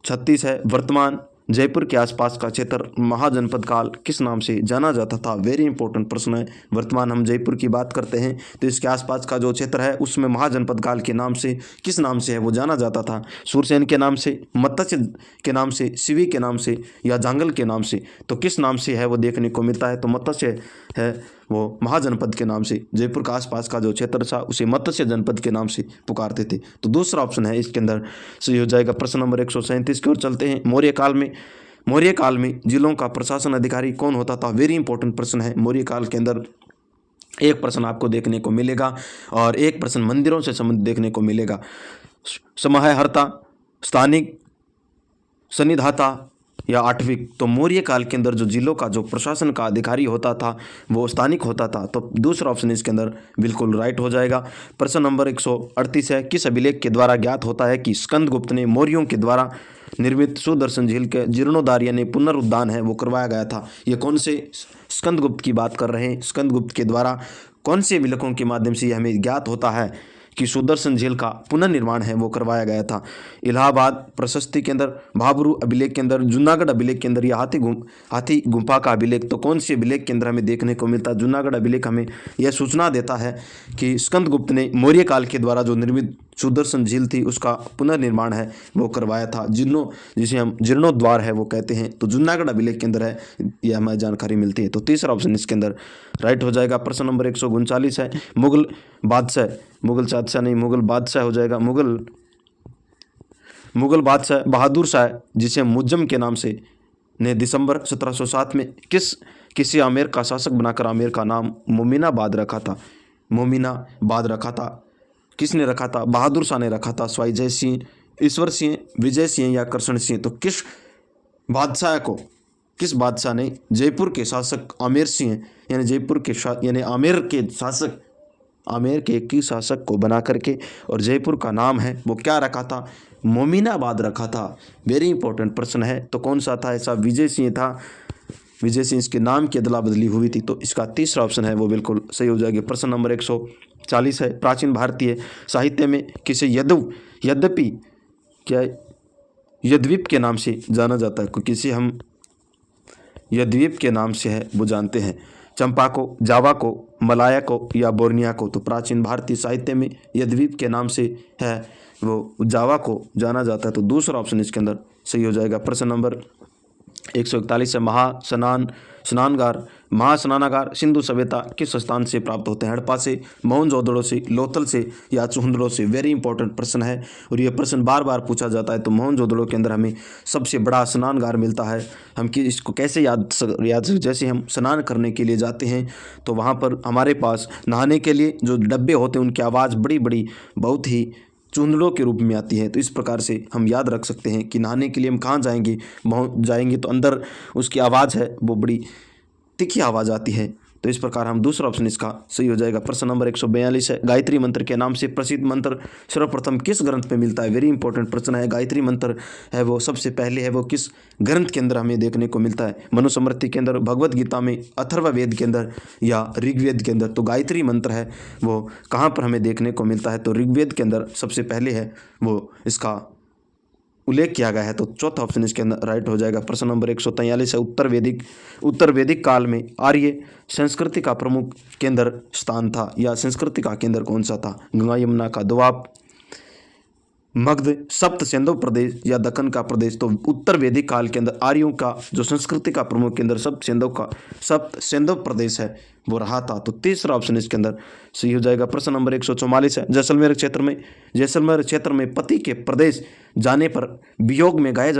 36 है, वर्तमान जयपुर के आसपास का क्षेत्र महाजनपद काल किस नाम से जाना जाता था? वेरी इंपॉर्टेंट प्रश्न है। वर्तमान हम जयपुर की बात करते हैं तो इसके आसपास का जो क्षेत्र है उसमें महाजनपद काल के नाम से किस नाम से है वो जाना जाता था? सूरसेन के नाम से, मत्स्य के नाम से, शिवी के नाम से, या जांगल के नाम से? तो किस नाम से है वो देखने को मिलता है, तो मत्स्य है वो महाजनपद के नाम से। जयपुर का आसपास का जो क्षेत्र था उसे मत्स्य जनपद के नाम से पुकारते थे। तो दूसरा ऑप्शन है इसके अंदर सही हो जाएगा। प्रश्न नंबर 137 की ओर चलते हैं। मौर्य काल में जिलों का प्रशासन अधिकारी कौन होता था? वेरी इंपॉर्टेंट प्रश्न है। मौर्य काल के अंदर एक प्रश्न आपको देखने को मिलेगा और एक प्रश्न मंदिरों से संबंधित देखने को मिलेगा। समाहर्ता, स्थानिक, सन्निधाता या आठविक? तो मौर्य काल के अंदर जो जिलों का जो प्रशासन का अधिकारी होता था वो स्थानिक होता था। तो दूसरा ऑप्शन इसके अंदर बिल्कुल राइट हो जाएगा। प्रश्न नंबर 138 है, किस अभिलेख के द्वारा ज्ञात होता है कि स्कंदगुप्त ने मौर्यों के द्वारा निर्मित सुदर्शन झील के जीर्णोद्धार यानी पुनरुद्धान है वो करवाया गया था? ये कौन से स्कंदगुप्त की बात कर रहे हैं? स्कंदगुप्त के द्वारा कौन से अभिलेखों के माध्यम से हमें ज्ञात होता है कि सुदर्शन झील का पुनर्निर्माण है वो करवाया गया था? इलाहाबाद प्रशस्ति के अंदर, भाबरू अभिलेख के अंदर, जूनागढ़ अभिलेख के अंदर, या हाथी गुंफा का अभिलेख? तो कौन सी अभिलेख के अंदर हमें देखने को मिलता है? जूनागढ़ अभिलेख हमें यह सूचना देता है कि स्कंदगुप्त ने मौर्य काल के द्वारा जो निर्मित सुदर्शन झील थी उसका पुनर्निर्माण है वो करवाया था, जिसे हम जीर्णोद्वार है वो कहते हैं। तो जूनागढ़ अभिलेख के अंदर है, यह हमें जानकारी मिलती है। तो तीसरा ऑप्शन इसके अंदर राइट हो जाएगा। प्रश्न नंबर 139 है मुगल बादशाह नहीं, मुगल बादशाह हो जाएगा। मुगल बादशाह बहादुर शाह, जिसे मुज्जम के नाम से, ने दिसंबर 1707 में किसी आमेर का शासक बनाकर आमेर का नाम मोमिनाबाद रखा था। किसने रखा था? बहादुर शाह ने रखा था। स्वाई जय सिंह, ईश्वर सिंह, विजय सिंह या कृष्ण सिंह। तो किस बादशाह ने जयपुर के शासक आमेर सिंह यानी आमेर के एक ही शासक को बना करके और जयपुर का नाम है वो क्या रखा था? मोमिनाबाद रखा था। वेरी इंपॉर्टेंट प्रश्न है। तो कौन सा था ऐसा? विजय सिंह था। विजय सिंह इसके नाम की अदला बदली हुई थी। तो इसका तीसरा ऑप्शन है वो बिल्कुल सही हो जाएगी। प्रश्न नंबर 140 है प्राचीन भारतीय साहित्य में किसे यद्वीप के नाम से जाना जाता है? किसी हम यद्वीप के नाम से है वो जानते हैं। चंपा को, जावा को, मलाया को या बोर्निया को? तो प्राचीन भारतीय साहित्य में यद्वीप के नाम से है वो जावा को जाना जाता है। तो दूसरा ऑप्शन इसके अंदर सही हो जाएगा। प्रश्न नंबर 141 है महास्नानागार सिंधु सभ्यता किस स्थान से प्राप्त होते हैं? हड़प्पा से, मोहनजोदड़ो से, लोथल से या चूहंदड़ो से? वेरी इंपॉर्टेंट प्रश्न है और ये प्रश्न बार बार पूछा जाता है। तो मोहनजोदड़ो के अंदर हमें सबसे बड़ा स्नानागार मिलता है। हम इसको कैसे याद जैसे हम स्नान करने के लिए जाते हैं तो वहाँ पर हमारे पास नहाने के लिए जो डब्बे होते हैं उनकी आवाज़ बड़ी बहुत ही चूंदड़ों के रूप में आती है। तो इस प्रकार से हम याद रख सकते हैं कि नहाने के लिए हम कहाँ जाएंगे तो अंदर उसकी आवाज़ है वो बड़ी तीखी आवाज़ आती है। तो इस प्रकार हम दूसरा ऑप्शन इसका सही हो जाएगा। प्रश्न नंबर 142 है गायत्री मंत्र के नाम से प्रसिद्ध मंत्र सर्वप्रथम किस ग्रंथ में मिलता है? वेरी इंपॉर्टेंट प्रश्न है। गायत्री मंत्र है वो सबसे पहले है वो किस ग्रंथ के अंदर हमें देखने को मिलता है? मनुस्मृति के अंदर, भगवत गीता में, अथर्ववेद के अंदर या ऋग्वेद के अंदर? तो गायत्री मंत्र है वो कहाँ पर हमें देखने को मिलता है? तो ऋग्वेद के अंदर सबसे पहले है वो इसका उल्लेख किया गया है। तो चौथा ऑप्शन इसके अंदर राइट हो जाएगा। प्रश्न नंबर 143 है उत्तर वैदिक काल में आर्य संस्कृति का प्रमुख केंद्र स्थान था या संस्कृति का केंद्र कौन सा था? गंगा यमुना का दोआब, मगध, सप्त सिंधु प्रदेश या दक्कन का प्रदेश? तो उत्तर वैदिक काल के अंदर आर्यों का जो संस्कृति का प्रमुख केंद्र सप्त सिंधु प्रदेश है वो रहा था। तो तीसरा ऑप्शन इसके अंदर सही हो जाएगा। प्रश्न नंबर 144 है जैसलमेर क्षेत्र में पति के प्रदेश जाने पर वियोग में गाए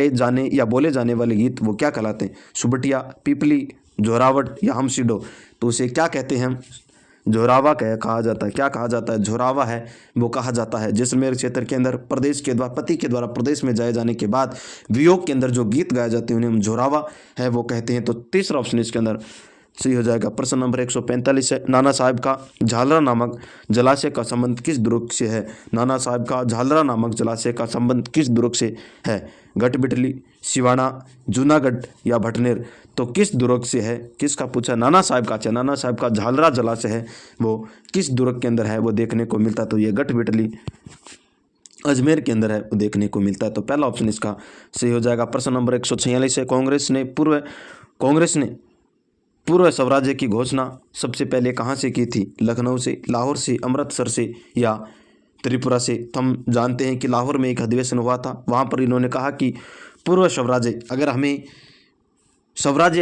जाने या बोले जाने वाले गीत वो क्या कहलाते हैं? सुबटिया, पीपली, जोरावट या हमसिडो? तो उसे क्या कहते हैं? जोरावा कहा जाता है। क्या कहा जाता है? जोरावा है वो कहा जाता है। जैसलमेर क्षेत्र के अंदर पति के द्वारा प्रदेश में जाए जाने के बाद वियोग के अंदर जो गीत गाए जाते हैं उन्हें हम जोरावा है वो कहते हैं। तो तीसरा ऑप्शन इसके अंदर सही हो जाएगा। प्रश्न नंबर 145 है नाना साहब का झालरा नामक जलाशय का संबंध किस दुर्ग से है? नाना साहब का झालरा नामक जलाशय का संबंध किस दुर्ग से है? गढ़बिटली, सिवाना, जूनागढ़ या भटनेर? तो किस दुर्ग से है? किसका पूछा? नाना साहब का झालरा जलाशय है वो किस दुर्ग के अंदर है वो देखने को मिलता है? तो ये गढ़बिटली अजमेर के अंदर है वो देखने को मिलता है। तो पहला ऑप्शन इसका सही हो जाएगा। प्रश्न नंबर 146 है कांग्रेस ने पूर्व स्वराज्य की घोषणा सबसे पहले कहाँ से की थी? लखनऊ से, लाहौर से, अमृतसर से या त्रिपुरा से? तो हम जानते हैं कि लाहौर में एक अधिवेशन हुआ था, वहाँ पर इन्होंने कहा कि पूर्व स्वराज्य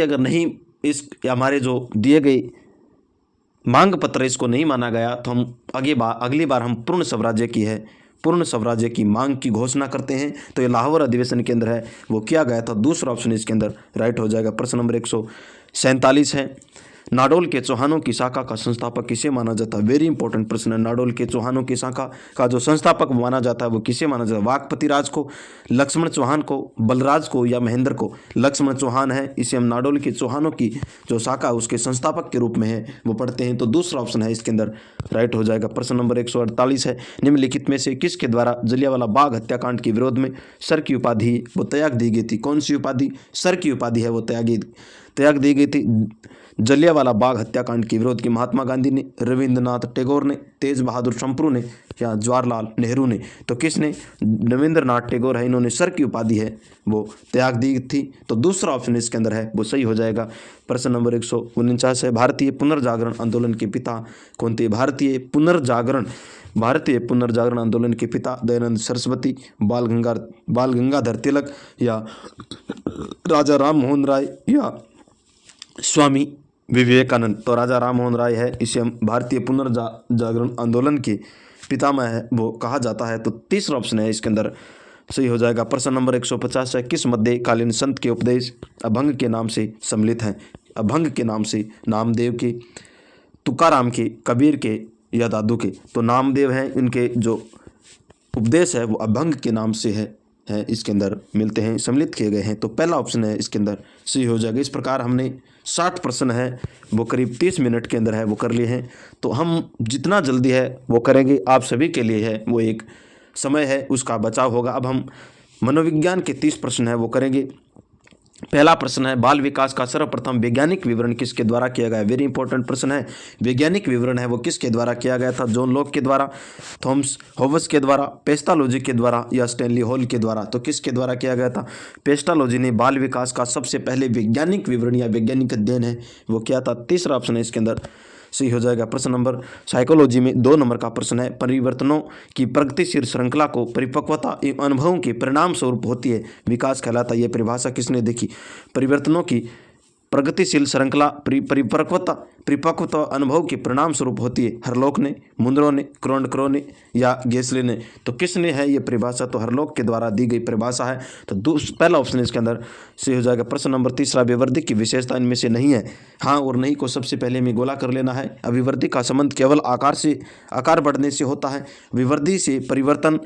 अगर नहीं हमारे जो दिए गए मांग पत्र इसको नहीं माना गया तो हम अगली बार हम पूर्ण स्वराज्य की मांग की घोषणा करते हैं। तो ये लाहौर अधिवेशन के अंदर है वो किया गया था। दूसरा ऑप्शन इसके अंदर राइट हो जाएगा। प्रश्न नंबर 147 है नाडोल के चौहानों की शाखा का संस्थापक किसे माना जाता है? वेरी इंपॉर्टेंट प्रश्न है। नाडोल के चौहानों की शाखा का जो संस्थापक माना जाता है वो किसे माना जाता है? वाकपति राज को, लक्ष्मण चौहान को, बलराज को या महेंद्र को? लक्ष्मण चौहान है, इसे हम नाडोल के चौहानों की जो शाखा उसके संस्थापक के रूप में है वो पढ़ते हैं। तो दूसरा ऑप्शन है इसके अंदर राइट हो जाएगा। प्रश्न नंबर 148 है निम्नलिखित में से किसके द्वारा जलियांवाला बाग हत्याकांड के विरोध में सर की उपाधि वो त्याग दी गई थी? कौन सी उपाधि? सर की उपाधि है वो त्याग दी गई थी। जलियांवाला बाग हत्याकांड के विरोध की महात्मा गांधी ने, रविंद्रनाथ टैगोर ने, तेज बहादुर चंपरू ने या जवाहरलाल नेहरू ने? तो किसने? रविंद्रनाथ टैगोर है, इन्होंने सर की उपाधि है वो त्याग दी थी। तो दूसरा ऑप्शन इसके अंदर है वो सही हो जाएगा। प्रश्न नंबर 149 है, भारतीय पुनर्जागरण आंदोलन के पिता कौन थे? भारतीय पुनर्जागरण आंदोलन के पिता दयानंद सरस्वती, बाल गंगाधर तिलक या राजा राम मोहन राय या स्वामी विवेकानंद? तो राजा राम मोहन राय है, इसे हम भारतीय पुनर्जागरण आंदोलन के पितामह है वो कहा जाता है। तो तीसरा ऑप्शन है इसके अंदर सही हो जाएगा। प्रश्न नंबर 150 है, किस मध्यकालीन संत के उपदेश अभंग के नाम से सम्मिलित हैं? अभंग के नाम से नामदेव के, तुकाराम के, कबीर के या दादू के? तो नामदेव हैं, इनके जो उपदेश है वो अभंग के नाम से है इसके अंदर मिलते हैं, सम्मिलित किए गए हैं। तो पहला ऑप्शन है इसके अंदर सही हो जाएगा। इस प्रकार हमने 60 प्रश्न है वो करीब 30 मिनट के अंदर है वो कर लिए हैं। तो हम जितना जल्दी है वो करेंगे, आप सभी के लिए है वो एक समय है उसका बचाव होगा। अब हम मनोविज्ञान के 30 प्रश्न है वो करेंगे। पहला प्रश्न है, बाल विकास का सर्वप्रथम वैज्ञानिक विवरण किसके द्वारा किया गया? वेरी इंपॉर्टेंट प्रश्न है। वैज्ञानिक विवरण है वो किसके द्वारा किया गया था? जॉन लॉक के द्वारा, थॉमस हॉब्स के द्वारा, पेस्टालोजी के द्वारा या स्टैनली हॉल के द्वारा? तो किसके द्वारा किया गया था? पेस्टालोजी ने बाल विकास का सबसे पहले वैज्ञानिक विवरण या वैज्ञानिक अध्ययन है वो किया था। तीसरा ऑप्शन है इसके अंदर सही हो जाएगा। प्रश्न नंबर साइकोलॉजी में 2 नंबर का प्रश्न है, परिवर्तनों की प्रगतिशील श्रृंखला को परिपक्वता एवं अनुभवों के परिणाम स्वरूप होती है विकास कहलाता है। ये परिभाषा किसने देखी? परिवर्तनों की प्रगतिशील श्रृंखला परिपक्वता अनुभव के परिणाम स्वरूप होती है। हरलोक ने, मुंद्रो ने, क्रोंडक्रो ने या गेसले ने? तो किसने है ये परिभाषा? तो हरलोक के द्वारा दी गई परिभाषा है। तो पहला ऑप्शन इसके अंदर सही हो जाएगा। प्रश्न नंबर 3, अभिवर्धिक की विशेषता इनमें से नहीं है। हाँ और नहीं को सबसे पहले में गोला कर लेना है। अभिवर्धिक का संबंध केवल आकार बढ़ने से होता है। विवृद्धि से परिवर्तन,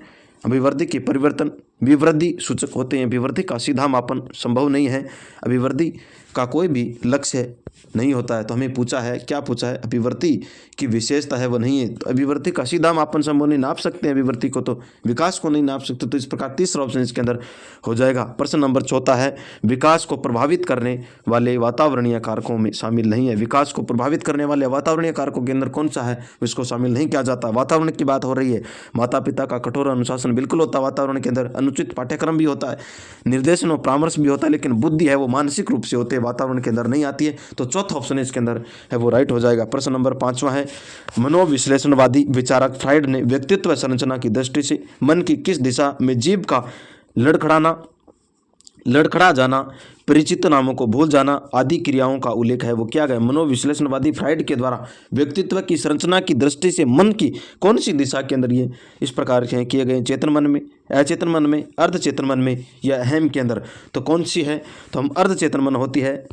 अभिवृद्धि के परिवर्तन विवृद्धि सूचक होते हैं। विवृद्धि का सीधा मापन संभव नहीं है। अभिवृद्धि का कोई भी लक्ष्य नहीं होता है। तो हमें पूछा है, क्या पूछा है? अभिवृद्धि की विशेषता है वो नहीं है। तो अभिवृद्धि का सीधा मापन संभव नहीं, नाप सकते हैं अभिवृद्धि को, तो विकास को नहीं नाप सकते। तो इस प्रकार तीसरा ऑप्शन इसके अंदर हो जाएगा। प्रश्न नंबर 4 है, विकास को प्रभावित करने वाले वातावरणीय कारकों में शामिल नहीं है। विकास को प्रभावित करने वाले वातावरणीय कारकों के अंदर कौन सा है उसको शामिल नहीं किया जाता। वातावरण की बात हो रही है, माता पिता का कठोर अनुशासन बिल्कुल होता है वातावरण के अंदर, अनुचित पाठ्यक्रम भी होता है, निर्देशन और परामर्श भी होता है, लेकिन बुद्धि है वो मानसिक रूप से होते हैं, वातावरण के अंदर नहीं आती है। तो चौथा ऑप्शन इसके अंदर है वो राइट हो जाएगा। प्रश्न नंबर 5वां है, मनोविश्लेषणवादी विचारक फ्राइड ने व्यक्तित्व संरचना की दृष्टि से मन की किस दिशा में जीव का लड़खड़ा जाना, परिचित नामों को भूल जाना आदि क्रियाओं का उल्लेख है वो किया गया? मनोविश्लेषणवादी फ्राइड के द्वारा व्यक्तित्व की संरचना की दृष्टि से मन की कौन सी दिशा के अंदर ये इस प्रकार के किए गए? चेतन मन में, अचेतन मन में, अर्धचेतन मन में या अहम के अंदर? तो कौन सी है? तो हम अर्धचेतन मन होती है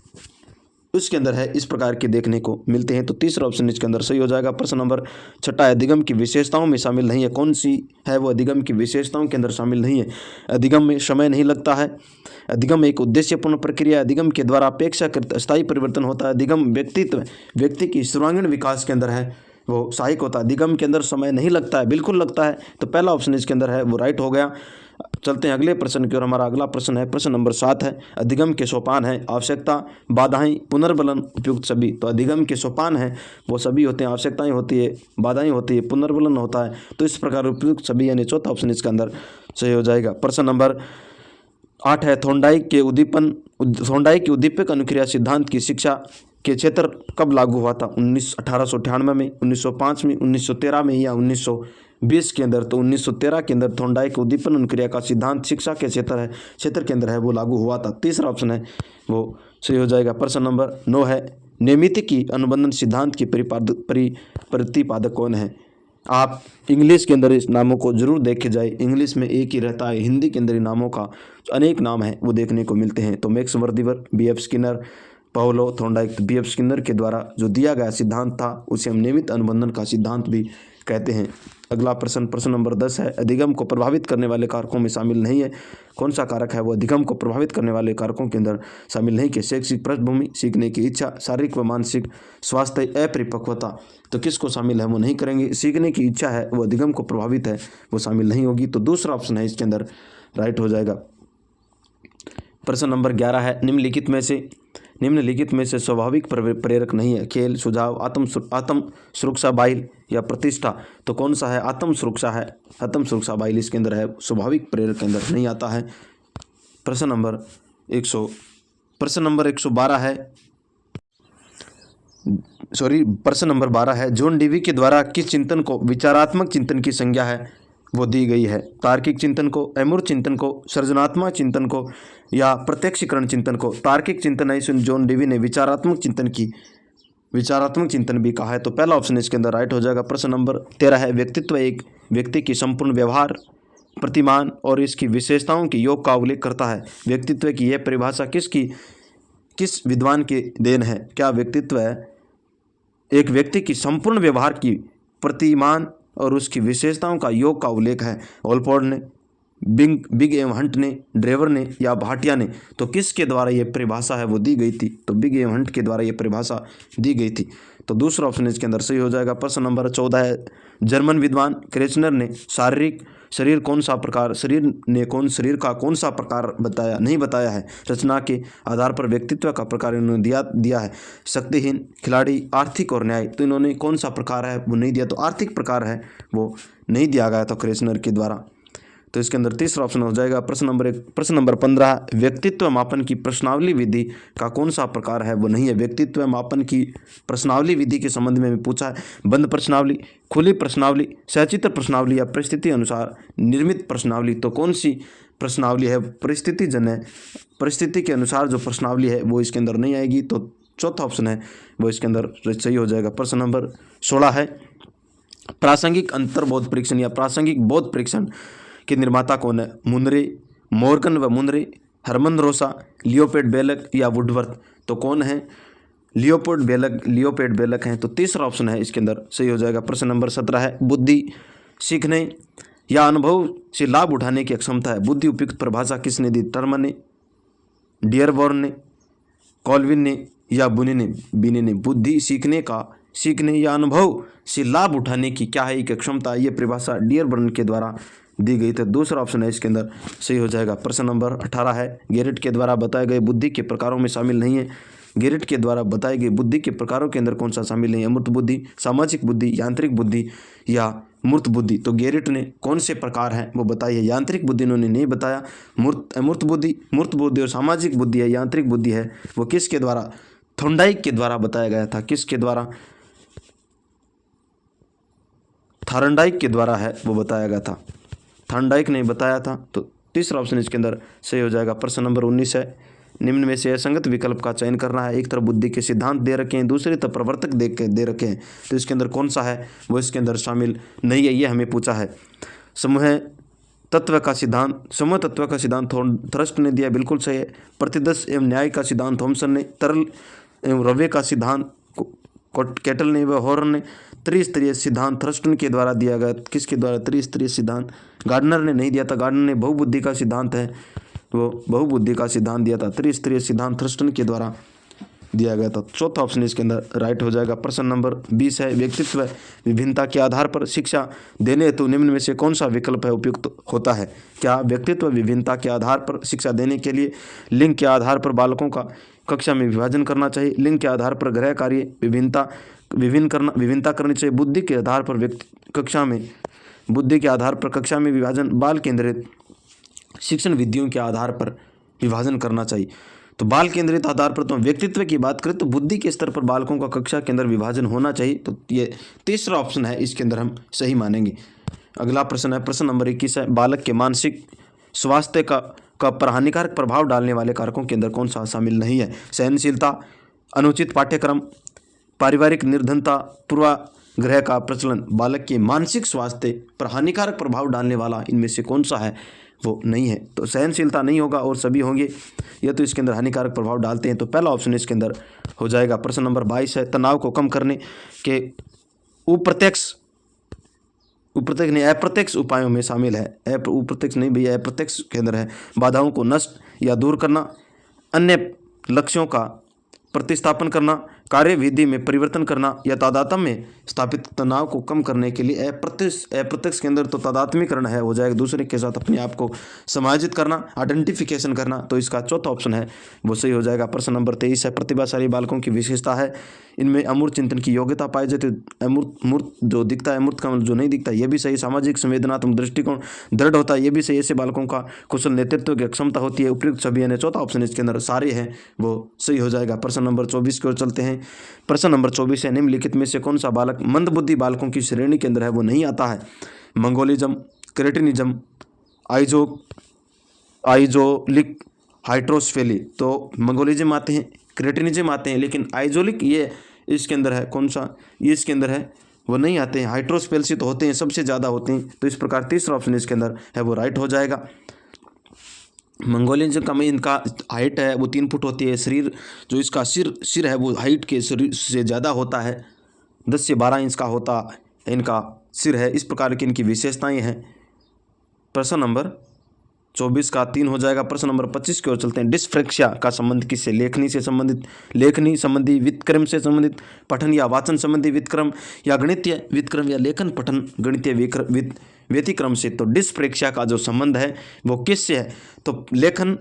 उसके अंदर है इस प्रकार के देखने को मिलते हैं। तो तीसरा ऑप्शन इसके अंदर सही हो जाएगा। प्रश्न नंबर 6 है, अधिगम की विशेषताओं में शामिल नहीं है। कौन सी है वो अधिगम की विशेषताओं के अंदर शामिल नहीं है? अधिगम में समय नहीं लगता है। अधिगम एक उद्देश्यपूर्ण प्रक्रिया। अधिगम के द्वारा अपेक्षाकृत स्थायी परिवर्तन होता है। अधिगम व्यक्ति की सर्वांगीण विकास के अंदर है वो सहायक होता है। अधिगम के अंदर समय नहीं लगता है, बिल्कुल लगता है। तो पहला ऑप्शन इसके अंदर है वो राइट हो गया। चलते हैं अगले प्रश्न की ओर। हमारा अगला प्रश्न है प्रश्न नंबर 7 है, अधिगम के सोपान है आवश्यकता, बाधाएं, पुनर्बलन, उपयुक्त सभी। तो अधिगम के सोपान है वो सभी होते हैं, आवश्यकताएं होती है, बाधाएं होती है, पुनर्बलन होता है। तो इस प्रकार उपयुक्त सभी यानी चौथा ऑप्शन इसके अंदर सही हो जाएगा। प्रश्न नंबर 8 है, थॉर्नडाइक के उद्दीपक अनुक्रिया सिद्धांत की शिक्षा के क्षेत्र कब लागू हुआ था? 1898 में, 1905 में, 1913 में या 1920 के अंदर? तो 1913 के अंदर थॉर्नडाइक उद्दीपन अनुक्रिया का सिद्धांत शिक्षा के क्षेत्र के अंदर है वो लागू हुआ था। तीसरा ऑप्शन है वो सही हो जाएगा। प्रश्न नंबर 9 है, नियमित की अनुबंधन सिद्धांत की प्रतिपादक कौन है? आप इंग्लिश के अंदर इस नामों को जरूर देखे जाए, इंग्लिश में एक ही रहता है, हिंदी के अंदर इन नामों का अनेक नाम है वो देखने को मिलते हैं। तो Max Wertheimer, B.F. Skinner, Pavlov Thorndike. B.F. Skinner के द्वारा जो दिया गया सिद्धांत था उसे हम नियमित अनुबंधन का सिद्धांत भी कहते हैं। अगला प्रश्न नंबर 10 है, अधिगम को प्रभावित करने वाले कारकों में शामिल नहीं है। कौन सा कारक है वो अधिगम को प्रभावित करने वाले कारकों के अंदर शामिल नहीं? कि शैक्षिक पृष्ठभूमि, सीखने की इच्छा, शारीरिक व मानसिक स्वास्थ्य, अपरिपक्वता। तो किसको शामिल है वो नहीं करेंगे। सीखने की इच्छा है वो अधिगम को प्रभावित है वो शामिल नहीं होगी। तो दूसरा ऑप्शन है इसके अंदर राइट हो जाएगा। प्रश्न नंबर 11 है, निम्नलिखित में से निम्नलिखित में से स्वाभाविक प्रेरक नहीं है? खेल, सुझाव, आत्म सुरक्षा बाइल या प्रतिष्ठा। तो कौन सा है? आत्म सुरक्षा है। आत्म सुरक्षा बाइल इसके अंदर है, स्वाभाविक प्रेरक के अंदर नहीं आता है। प्रश्न नंबर 112 है, प्रश्न नंबर 12 है, जॉन डीवी के द्वारा किस चिंतन को विचारात्मक चिंतन की संज्ञा है वो दी गई है? तार्किक चिंतन को, अमूर्त चिंतन को, सृजनात्मक चिंतन को या प्रत्यक्षीकरण चिंतन को? तार्किक चिंतन है, इसमें जॉन डीवी ने विचारात्मक चिंतन भी कहा है, तो पहला ऑप्शन इसके अंदर राइट हो जाएगा। प्रश्न नंबर 13 है, व्यक्तित्व एक व्यक्ति की संपूर्ण व्यवहार, प्रतिमान और इसकी विशेषताओं के योग का उल्लेख करता है। व्यक्तित्व की यह परिभाषा किस विद्वान की देन है? क्या व्यक्तित्व है एक व्यक्ति की संपूर्ण व्यवहार की, प्रतिमान और उसकी विशेषताओं का योग का उल्लेख है? ऑलपोर्ट ने, बिग एम हंट ने, ड्रेवर ने या भाटिया ने? तो किसके द्वारा ये परिभाषा है वो दी गई थी? तो बिग एम हंट के द्वारा ये परिभाषा दी गई थी, तो दूसरा ऑप्शन इसके अंदर सही हो जाएगा। प्रश्न नंबर 14 है, जर्मन विद्वान क्रेचनर ने शरीर शरीर का कौन सा प्रकार बताया नहीं बताया है? रचना के आधार पर व्यक्तित्व का प्रकार इन्होंने दिया है, शक्तिहीन, खिलाड़ी, आर्थिक और न्याय। तो इन्होंने कौन सा प्रकार है वो नहीं दिया, तो आर्थिक प्रकार है वो नहीं दिया गया था क्रेचनर के द्वारा, तो इसके अंदर तीसरा ऑप्शन हो जाएगा। प्रश्न नंबर 15, व्यक्तित्व मापन की प्रश्नावली विधि का कौन सा प्रकार है वो नहीं है? व्यक्तित्व मापन की प्रश्नावली विधि के संबंध में पूछा है, बंद प्रश्नावली, खुली प्रश्नावली, सचित्र प्रश्नावली या परिस्थिति अनुसार निर्मित प्रश्नावली? तो कौन सी प्रश्नावली है? परिस्थिति के अनुसार जो प्रश्नावली है वो इसके अंदर नहीं आएगी, तो चौथा ऑप्शन है वो इसके अंदर सही हो जाएगा। प्रश्न नंबर 16 है, प्रासंगिक अंतर्बोध परीक्षण या प्रासंगिक बोध परीक्षण के निर्माता कौन है? मुनरे, मॉर्गन व मुनरे, हरमन रोसा, लियोपोल्ड बेलक या वुडवर्थ? तो कौन है? लियोपोल्ड बेलक हैं, तो तीसरा ऑप्शन है इसके अंदर सही हो जाएगा। प्रश्न नंबर 17 है, बुद्धि सीखने या अनुभव से लाभ उठाने की क्षमता है। बुद्धि उपयुक्त परिभाषा किसने दी? टर्म ने, डियरबॉर्न ने, कॉल्विन ने या बिने ने? बुद्धि सीखने या अनुभव से लाभ उठाने की क्या है एक क्षमता, ये परिभाषा डियरबॉर्न के द्वारा दी गई, तो दूसरा ऑप्शन है इसके अंदर सही हो जाएगा। प्रश्न नंबर 18 है, गेरिट के द्वारा बताए गए बुद्धि के प्रकारों में शामिल नहीं है। गेरिट के द्वारा बताई गई बुद्धि के प्रकारों के अंदर कौन सा शामिल नहीं है? अमूर्त बुद्धि, सामाजिक बुद्धि, यांत्रिक बुद्धि या मूर्त बुद्धि? तो गेरिट ने कौन से प्रकार हैं वो बताई है। यांत्रिक बुद्धि इन्होंने नहीं बताया। मूर्त बुद्धि और सामाजिक बुद्धि है, यांत्रिक बुद्धि है, वो किसके द्वारा? थॉर्नडाइक के द्वारा बताया गया था। किसके द्वारा? थॉर्नडाइक के द्वारा है वो बताया गया था, थॉर्नडाइक ने बताया था, तो तीसरा ऑप्शन इसके अंदर सही हो जाएगा। प्रश्न नंबर 19 है, निम्न में से असंगत विकल्प का चयन करना है। एक तरफ बुद्धि के सिद्धांत दे रखे हैं, दूसरी तरफ प्रवर्तक दे रखे हैं, तो इसके अंदर कौन सा है वो इसके अंदर शामिल नहीं है, ये हमें पूछा है। समूह तत्व का सिद्धांत थ्रस्ट ने दिया, बिल्कुल सही है। प्रतिदर्श एवं न्याय का सिद्धांत थॉमसन ने, तरल एवं रव्य का सिद्धांत कैटल ने व हॉर्न ने, त्रिस्तरीय सिद्धांत थ्रस्टन के द्वारा दिया गया। किसके द्वारा? त्रिस्तरीय सिद्धांत गार्डनर ने नहीं दिया था, गार्डनर ने बहुबुद्धि का सिद्धांत है वो बहुबुद्धि का सिद्धांत दिया था। त्रिस्तरीय सिद्धांत थ्रस्टन के द्वारा दिया गया था, चौथा ऑप्शन इसके अंदर राइट हो जाएगा। प्रश्न नंबर 20 है, व्यक्तित्व विभिन्नता के आधार पर शिक्षा देने हेतु निम्न में से कौन सा विकल्प है उपयुक्त होता है? क्या व्यक्तित्व विभिन्नता के आधार पर शिक्षा देने के लिए लिंग के आधार पर बालकों का कक्षा में विभाजन करना चाहिए? लिंग के आधार पर गृह कार्य विभिन्नता करनी चाहिए? बुद्धि के आधार पर कक्षा में विभाजन? बाल केंद्रित शिक्षण विधियों के आधार पर विभाजन करना चाहिए? तो बाल केंद्रित आधार पर तो व्यक्तित्व की बात करें तो बुद्धि के स्तर पर बालकों का कक्षा के अंदर विभाजन होना चाहिए, तो ये तीसरा ऑप्शन है इसके अंदर हम सही मानेंगे। अगला प्रश्न है, प्रश्न नंबर 21 है, बालक के मानसिक स्वास्थ्य का पर हानिकारक प्रभाव डालने वाले कारकों के अंदर कौन सा शामिल नहीं है? सहनशीलता, अनुचित पाठ्यक्रम, पारिवारिक निर्धनता, पूर्वाग्रह का प्रचलन। बालक के मानसिक स्वास्थ्य पर हानिकारक प्रभाव डालने वाला इनमें से कौन सा है वो नहीं है? तो सहनशीलता नहीं होगा और सभी होंगे, यह तो इसके अंदर हानिकारक प्रभाव डालते हैं, तो पहला ऑप्शन इसके अंदर हो जाएगा। प्रश्न नंबर 22 है, तनाव को कम करने के अप्रत्यक्ष उपायों में शामिल है। अप्रत्यक्ष नहीं भैया, अप्रत्यक्ष के अंदर है। बाधाओं को नष्ट या दूर करना, अन्य लक्ष्यों का प्रतिस्थापन करना, कार्यविधि में परिवर्तन करना या तादात्म्य में स्थापित तनाव को कम करने के लिए अप्रत्यक्ष के अंदर तो तादात्म्यकरण है, हो जाएगा दूसरे के साथ अपने आप को समायोजित करना, आइडेंटिफिकेशन करना, तो इसका चौथा ऑप्शन है वो सही हो जाएगा। प्रश्न नंबर 23 है, प्रतिभाशाली बालकों की विशेषता है, इनमें अमूर्त चिंतन की योग्यता पाई जाती है, मूर्त जो दिखता है, मूर्त का जो नहीं दिखता, ये भी सही। सामाजिक संवेदनात्मक दृष्टिकोण दृढ़ होता है, ये भी सही। ऐसे बालकों का कुशल नेतृत्व की क्षमता होती है। उपयुक्त सभी यानी चौथा ऑप्शन इसके अंदर सारे हैं वो सही हो जाएगा। प्रश्न नंबर 24 की ओर चलते हैं। प्रश्न नंबर 24 है, निम्नलिखित में से कौन सा बालक मंदबुद्धि बालकों की श्रेणी के अंदर है, वो नहीं आता है। मंगोलिज्म, क्रेटिनिज्म, आइजोलिक, हाइड्रोसफेली। तो मंगोलिज्म आते हैं, क्रेटिनिज्म आते हैं, लेकिन आइजोलिक ये इसके अंदर है, कौन सा ये इसके अंदर है वो नहीं आते हैं। हाइड्रोसफेल्सी तो होते हैं, सबसे ज़्यादा होते हैं, तो इस प्रकार तीसरा ऑप्शन इसके अंदर है वो राइट हो जाएगा। मंगोलियन का में इनका हाइट है वो 3 फुट होती है। शरीर जो इसका सिर है वो हाइट के शरीर से ज़्यादा होता है, 10 से 12 इंच का होता इनका सिर है। इस प्रकार की इनकी विशेषताएं हैं। प्रश्न नंबर 24 का 3 हो जाएगा। प्रश्न नंबर 25 की ओर चलते हैं। डिस्फ्रेक्सिया का संबंध किससे? लेखनी से संबंधित, लेखनी संबंधी वित्तक्रम से संबंधित, पठन या वाचन संबंधी वित्तक्रम, या गणितीय वित्तक्रम या लेखन पठन गणितीय व्यतिक्रम से। तो डिस्फ्रेक्सिया का जो संबंध है वो किससे है? तो लेखन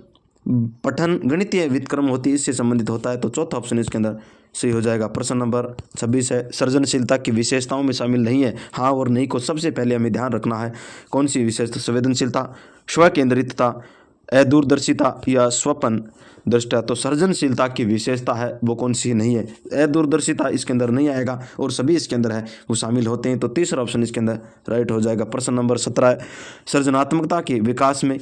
पठन गणितीय वित्तक्रम होती है, इससे संबंधित होता है, तो चौथा ऑप्शन इसके अंदर सही हो जाएगा। प्रश्न नंबर 26 है, सृजनशीलता की विशेषताओं में शामिल नहीं है, हाँ और नहीं को सबसे पहले हमें ध्यान रखना है। कौन सी विशेषता? संवेदनशीलता, स्व केंद्रितता, अदूरदर्शिता या स्वपन दृष्टा। तो सृजनशीलता की विशेषता है वो कौन सी नहीं है? अदूरदर्शिता इसके अंदर नहीं आएगा और सभी इसके अंदर है वो शामिल होते हैं, तो तीसरा ऑप्शन इसके अंदर राइट हो जाएगा। प्रश्न नंबर 17 है, सृजनात्मकता के विकास में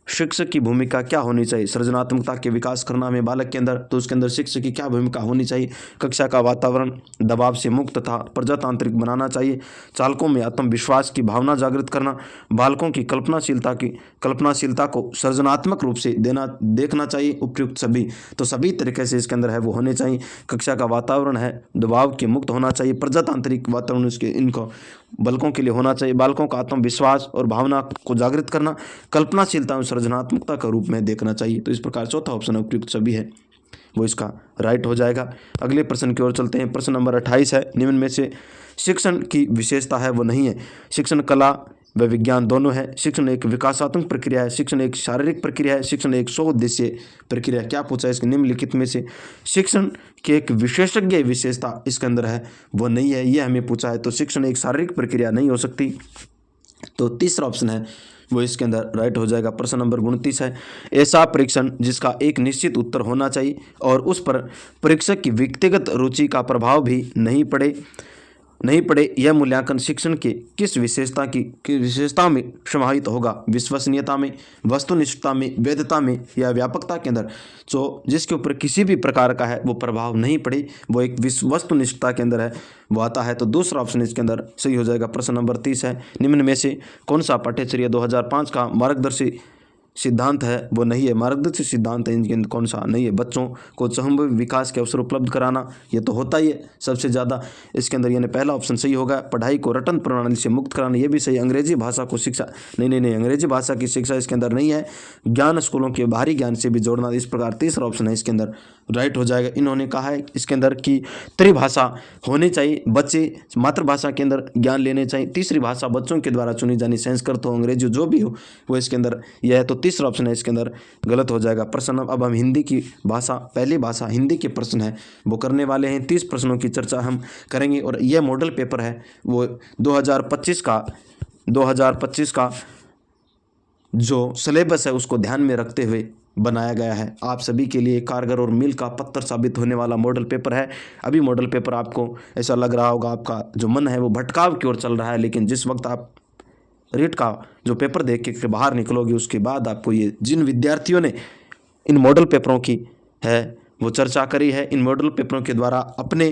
शिक्षक की भूमिका क्या होनी चाहिए? सृजनात्मकता के विकास करना में बालक के अंदर, तो उसके अंदर शिक्षक की क्या भूमिका होनी चाहिए? कक्षा का वातावरण दबाव से मुक्त तथा प्रजातांत्रिक बनाना चाहिए, चालकों में आत्मविश्वास की भावना जागृत करना, बालकों की कल्पनाशीलता को सृजनात्मक रूप से देखना चाहिए, उपयुक्त सभी। तो सभी तरीके से इसके अंदर है वो होने चाहिए। कक्षा का वातावरण है दबाव के मुक्त होना चाहिए, प्रजातांत्रिक वातावरण उसके इनको बालकों के लिए होना चाहिए, बालकों का आत्मविश्वास और भावना को जागृत करना, कल्पनाशीलता और सृजनात्मकता का रूप में देखना चाहिए। तो इस प्रकार चौथा ऑप्शन उपयुक्त सभी है वो इसका राइट हो जाएगा। अगले प्रश्न की ओर चलते हैं। प्रश्न नंबर 28 है, निम्न में से शिक्षण की विशेषता है वो नहीं है। शिक्षण कला व विज्ञान दोनों है, शिक्षण एक विकासात्मक प्रक्रिया है, शिक्षण एक शारीरिक प्रक्रिया है, शिक्षण एक स्वउद्देश्य प्रक्रिया। क्या पूछा है इसके निम्नलिखित में से शिक्षण की एक विशेषज्ञ विशेषता इसके अंदर है वो नहीं है, ये हमें पूछा है। तो शिक्षण एक शारीरिक प्रक्रिया नहीं हो सकती, तो तीसरा ऑप्शन है वो इसके अंदर राइट हो जाएगा। प्रश्न नंबर 29 है, ऐसा परीक्षण जिसका एक निश्चित उत्तर होना चाहिए और उस पर परीक्षक की व्यक्तिगत रुचि का प्रभाव भी नहीं पड़े, यह मूल्यांकन शिक्षण के किस विशेषता में समाहित होगा? विश्वसनीयता में, वस्तुनिष्ठता में, वैधता में या व्यापकता के अंदर? तो जिसके ऊपर किसी भी प्रकार का है वो प्रभाव नहीं पड़े, वो एक वस्तुनिष्ठता के अंदर है वो आता है, तो दूसरा ऑप्शन इसके अंदर सही हो जाएगा। प्रश्न नंबर 30 है, निम्न में से कौन सा पाठ्यचर्या 2005 का मार्गदर्शी सिद्धांत है वो नहीं है। मार्गदर्शी सिद्धांत है इनके कौन सा नहीं है? बच्चों को समग्र विकास के अवसर उपलब्ध कराना, ये तो होता ही है सबसे ज़्यादा इसके अंदर, यानी पहला ऑप्शन सही होगा। पढ़ाई को रटन प्रणाली से मुक्त कराना, ये भी सही। अंग्रेजी भाषा को शिक्षा नहीं, अंग्रेजी भाषा की शिक्षा इसके अंदर नहीं है। ज्ञान स्कूलों के बाहरी ज्ञान से भी जोड़ना, इस प्रकार तीसरा ऑप्शन है इसके अंदर राइट हो जाएगा। इन्होंने कहा है इसके अंदर कि त्रिभाषा होनी चाहिए, बच्चे मातृभाषा के अंदर ज्ञान लेने चाहिए, तीसरी भाषा बच्चों के द्वारा चुनी जानी, संस्कृत हो अंग्रेजी जो भी हो वो इसके अंदर यह है, तो तीसरा ऑप्शन है इसके अंदर गलत हो जाएगा। प्रश्न अब हम हिंदी की भाषा, पहली भाषा हिंदी के प्रश्न है वो करने वाले हैं। 30 प्रश्नों की चर्चा हम करेंगे और यह मॉडल पेपर है वो 2025 का जो सिलेबस है उसको ध्यान में रखते हुए बनाया गया है। आप सभी के लिए कारगर और मील का पत्थर साबित होने वाला मॉडल पेपर है। अभी मॉडल पेपर आपको ऐसा लग रहा होगा, आपका जो मन है वो भटकाव की ओर चल रहा है, लेकिन जिस वक्त आप रीट का जो पेपर देख के बाहर निकलोगे उसके बाद आपको ये, जिन विद्यार्थियों ने इन मॉडल पेपरों की है वो चर्चा करी है, इन मॉडल पेपरों के द्वारा अपने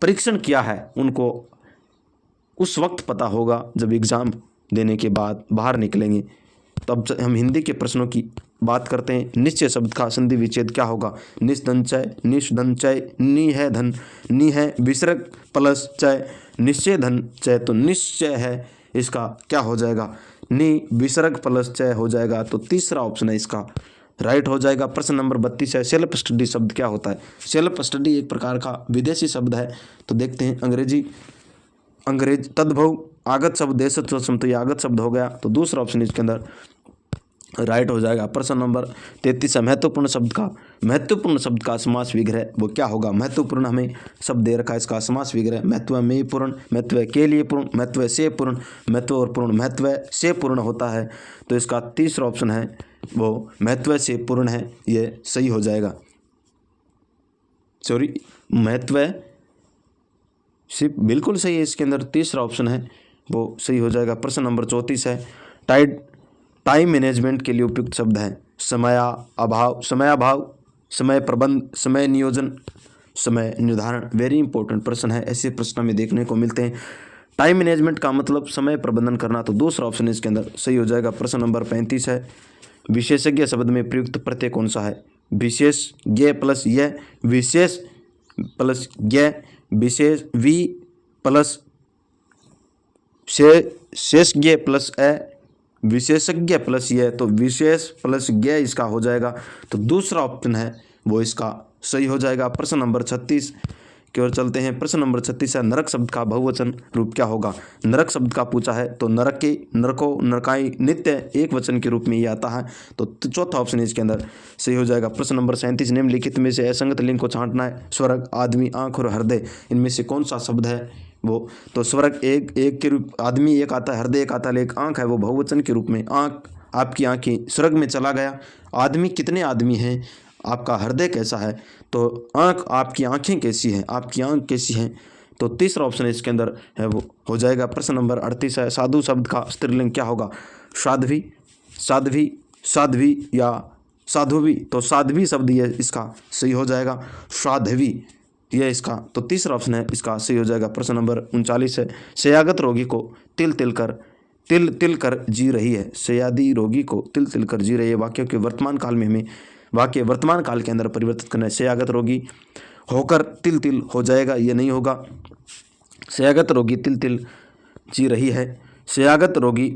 परीक्षण किया है, उनको उस वक्त पता होगा जब एग्ज़ाम देने के बाद बाहर निकलेंगे। तब हम हिंदी के प्रश्नों की बात करते हैं। निश्चय शब्द का संधि विच्छेद क्या होगा? निष्धनचय, निष्धनचय, नि है धन, नि है विसर्ग प्लस चय, निश्चय धन चय, तो निश्चय है इसका क्या हो जाएगा? नि विसर्ग प्लस चय हो जाएगा, तो तीसरा ऑप्शन है इसका राइट हो जाएगा। प्रश्न नंबर 32 है, सेल्फ स्टडी शब्द क्या होता है? सेल्फ स्टडी एक प्रकार का विदेशी शब्द है। तो देखते हैं, अंग्रेज तद्भव आगत शब्द, देशज तो ये आगत शब्द हो गया। तो दूसरा ऑप्शन इसके अंदर राइट हो जाएगा। प्रश्न नंबर 33 है, महत्वपूर्ण शब्द का समास विग्रह वो क्या होगा? महत्वपूर्ण हमें शब्द दे रखा है, इसका समास विग्रह महत्व में पूर्ण, महत्व के लिए पूर्ण, महत्व से पूर्ण, महत्व और पूर्ण, महत्व से पूर्ण होता है। तो इसका तीसरा ऑप्शन है वो महत्व से पूर्ण है, ये सही हो जाएगा। सॉरी, महत्व से बिल्कुल सही है, इसके अंदर तीसरा ऑप्शन है वो सही हो जाएगा। प्रश्न नंबर 34 है, टाइम मैनेजमेंट के लिए उपयुक्त शब्द है? समयाभाव, समय प्रबंध, समय नियोजन, समय निर्धारण। वेरी इंपॉर्टेंट प्रश्न है, ऐसे प्रश्न में देखने को मिलते हैं। टाइम मैनेजमेंट का मतलब समय प्रबंधन करना, तो दूसरा ऑप्शन इसके अंदर सही हो जाएगा। प्रश्न नंबर 35 है, विशेषज्ञ शब्द में प्रयुक्त प्रत्यय कौन सा है? विशेषज्ञ प्लस यह, विशेष प्लस यह, विशेष वी प्लस शेषज्ञ प्लस ए, विशेषज्ञ प्लस यह, तो विशेष प्लस ज्ञ इसका हो जाएगा। तो दूसरा ऑप्शन है वो इसका सही हो जाएगा। प्रश्न नंबर 36 की ओर चलते हैं। प्रश्न नंबर 36 है, नरक शब्द का बहुवचन रूप क्या होगा? नरक शब्द का पूछा है, तो नरके, नरको, नरकाई, नित्य एक वचन के रूप में ये आता है। तो चौथा ऑप्शन इसके अंदर सही हो जाएगा। प्रश्न नंबर 37, निम्नलिखित में से असंगत लिंग को छांटना है। स्वर्ग, आदमी, आँख और हृदय, इनमें से कौन सा शब्द है वो? तो स्वर्ग एक के रूप, आदमी एक आता है, हृदय एक आता है, एक आँख है वो बहुवचन के रूप में। आँख, आपकी आँखें स्वर्ग में चला गया। आदमी, कितने आदमी हैं? आपका हृदय कैसा है? तो आँख, आपकी आँखें कैसी हैं? आपकी आँख कैसी हैं? तो तीसरा ऑप्शन इसके अंदर है वो हो जाएगा। प्रश्न नंबर 38 है, साधु शब्द का स्त्रीलिंग क्या होगा? साध्वी, साध्वी या साधुवी। तो साध्वी शब्द ये इसका सही हो जाएगा, साध्वी यह इसका। तो तीसरा ऑप्शन है इसका सही हो जाएगा। प्रश्न नंबर 39 है, शयागत रोगी को तिल तिल कर जी रही है। शयादी रोगी को तिल तिल कर जी रही है। वाक्य के वर्तमान काल में हमें वाक्य वर्तमान काल के अंदर परिवर्तित करना है। शयागत रोगी होकर तिल तिल हो जाएगा, ये नहीं होगा। शयागत रोगी तिल तिल जी रही है। शयागत रोगी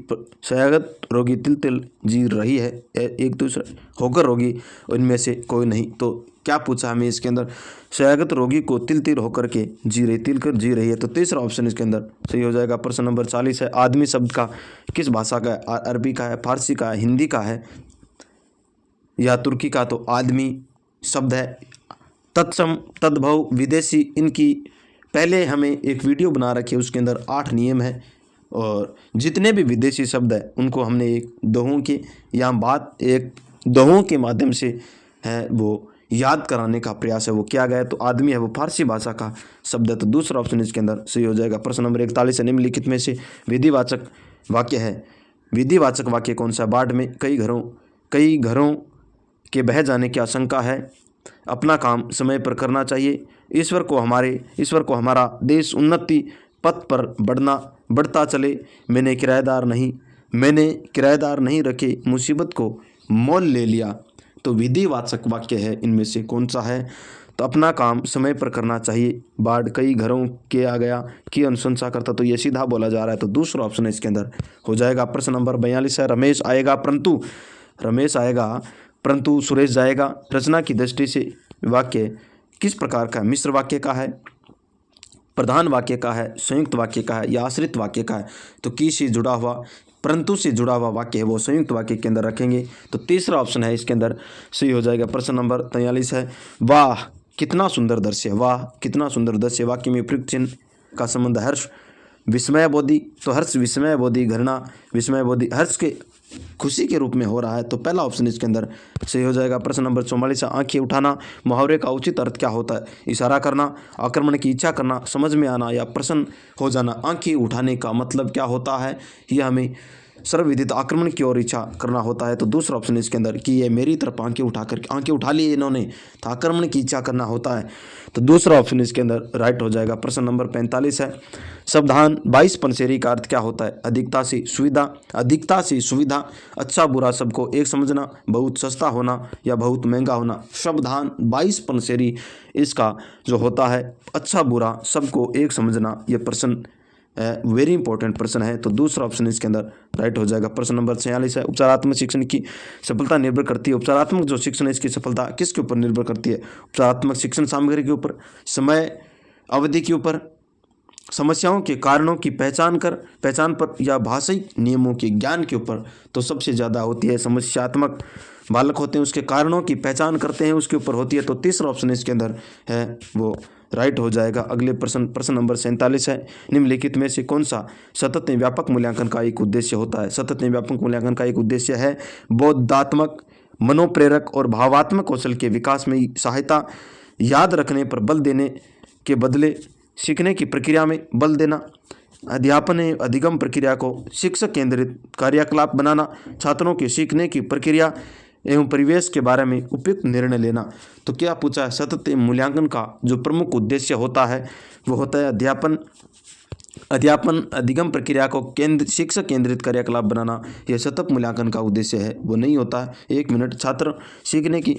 तिल तिल जी रही है, एक दूसरे होकर रोगी, इनमें से कोई नहीं। तो क्या पूछा हमें इसके अंदर? शयागत रोगी को तिल तिल होकर के जी रही, तिल कर जी रही है। तो तीसरा ऑप्शन इसके अंदर सही हो जाएगा। प्रश्न नंबर 40 है, आदमी शब्द का किस भाषा का है? अरबी का है, फारसी का है, हिंदी का है या तुर्की का? तो आदमी शब्द है तत्सम, तद्भव, विदेशी। इनकी पहले हमें एक वीडियो बना रखी है, उसके अंदर 8 नियम है और जितने भी विदेशी शब्द है उनको हमने एक दोहों के या बात एक दोहों के माध्यम से है वो याद कराने का प्रयास है वो किया गया है। तो आदमी है वो फारसी भाषा का शब्द है। तो दूसरा ऑप्शन इसके अंदर सही हो जाएगा। प्रश्न नंबर 41 है, निम्नलिखित में से विधिवाचक वाक्य है। विधिवाचक वाक्य कौन सा? बाढ़ में कई घरों के बह जाने की आशंका है। अपना काम समय पर करना चाहिए। ईश्वर को हमारा देश उन्नति पथ पर बढ़ता चले। मैंने किराएदार नहीं रखे, मुसीबत को मोल ले लिया। तो विधिवाचक वाक्य है, इनमें से कौन सा है? तो अपना काम समय पर करना चाहिए। बाढ़ कई घरों के आ गया की अनुशंसा करता, तो ये सीधा बोला जा रहा है। तो दूसरा ऑप्शन इसके अंदर हो जाएगा। प्रश्न नंबर 42 है, रमेश आएगा परंतु सुरेश जाएगा। रचना की दृष्टि से वाक्य किस प्रकार का है? मिश्र वाक्य का है, प्रधान वाक्य का है, संयुक्त वाक्य का है या आश्रित वाक्य का है? तो की से जुड़ा हुआ, परंतु से जुड़ा हुआ वाक्य है वो संयुक्त वाक्य के अंदर रखेंगे। तो तीसरा ऑप्शन है इसके अंदर सही हो जाएगा। प्रश्न नंबर 43 है, वाह कितना सुंदर दृश्य। वाह कितना सुंदर दृश्य, वाक्य में प्रयुक्त चिन्ह का संबंध हर्ष विस्मय बोधि। तो हर्ष विस्मय बोधि, घृणा विस्मय बोधि, हर्ष के खुशी के रूप में हो रहा है। तो पहला ऑप्शन इसके अंदर सही हो जाएगा। प्रश्न नंबर 44 है, आंखें उठाना मुहावरे का उचित अर्थ क्या होता है? इशारा करना, आक्रमण की इच्छा करना, समझ में आना या प्रसन्न हो जाना। आंखें उठाने का मतलब क्या होता है? यह हमें सर्वविदित आक्रमण की ओर इच्छा करना होता है। तो दूसरा ऑप्शन इसके अंदर कि ये मेरी तरफ आंखें उठा ली इन्होंने, तो आक्रमण की इच्छा करना होता है। तो दूसरा ऑप्शन इसके अंदर राइट हो जाएगा। प्रश्न नंबर 45 है, शब्दान 22 पंसेरी का अर्थ क्या होता है? अधिकता से सुविधा, अच्छा बुरा सबको एक समझना, बहुत सस्ता होना या बहुत महंगा होना। शब्दान 22 पंसेरी इसका जो होता है अच्छा बुरा सबको एक समझना। ये प्रश्न वेरी इंपॉर्टेंट प्रश्न है, तो दूसरा ऑप्शन इसके अंदर राइट हो जाएगा। प्रश्न नंबर 46 है, उपचारात्मक शिक्षण की सफलता निर्भर करती है। उपचारात्मक जो शिक्षण है इसकी सफलता किसके ऊपर निर्भर करती है? उपचारात्मक शिक्षण सामग्री के ऊपर, समय अवधि के ऊपर, समस्याओं के कारणों की पहचान पर, या भाषाई नियमों के ज्ञान के ऊपर। तो सबसे ज़्यादा होती है समस्यात्मक बालक होते हैं उसके कारणों की पहचान करते हैं उसके ऊपर होती है। तो तीसरा ऑप्शन इसके अंदर है वो राइट हो जाएगा। अगले प्रश्न नंबर 47 है, निम्नलिखित में से कौन सा सतत एवं व्यापक मूल्यांकन का एक उद्देश्य होता है? सतत एवं व्यापक मूल्यांकन का एक उद्देश्य है बोधात्मक, मनोप्रेरक और भावात्मक कौशल के विकास में सहायता, याद रखने पर बल देने के बदले सीखने की प्रक्रिया में बल देना, अध्यापन एवं अधिगम प्रक्रिया को शिक्षक केंद्रित कार्यकलाप बनाना, छात्रों के सीखने की प्रक्रिया एवं परिवेश के बारे में उपयुक्त निर्णय लेना। तो क्या पूछा है? सतत मूल्यांकन का जो प्रमुख उद्देश्य होता है वो होता है अध्यापन अधिगम प्रक्रिया को शिक्षक केंद्रित कार्यकलाप बनाना। यह सतत मूल्यांकन का उद्देश्य है, वो नहीं होता है। 1 मिनट, छात्र सीखने की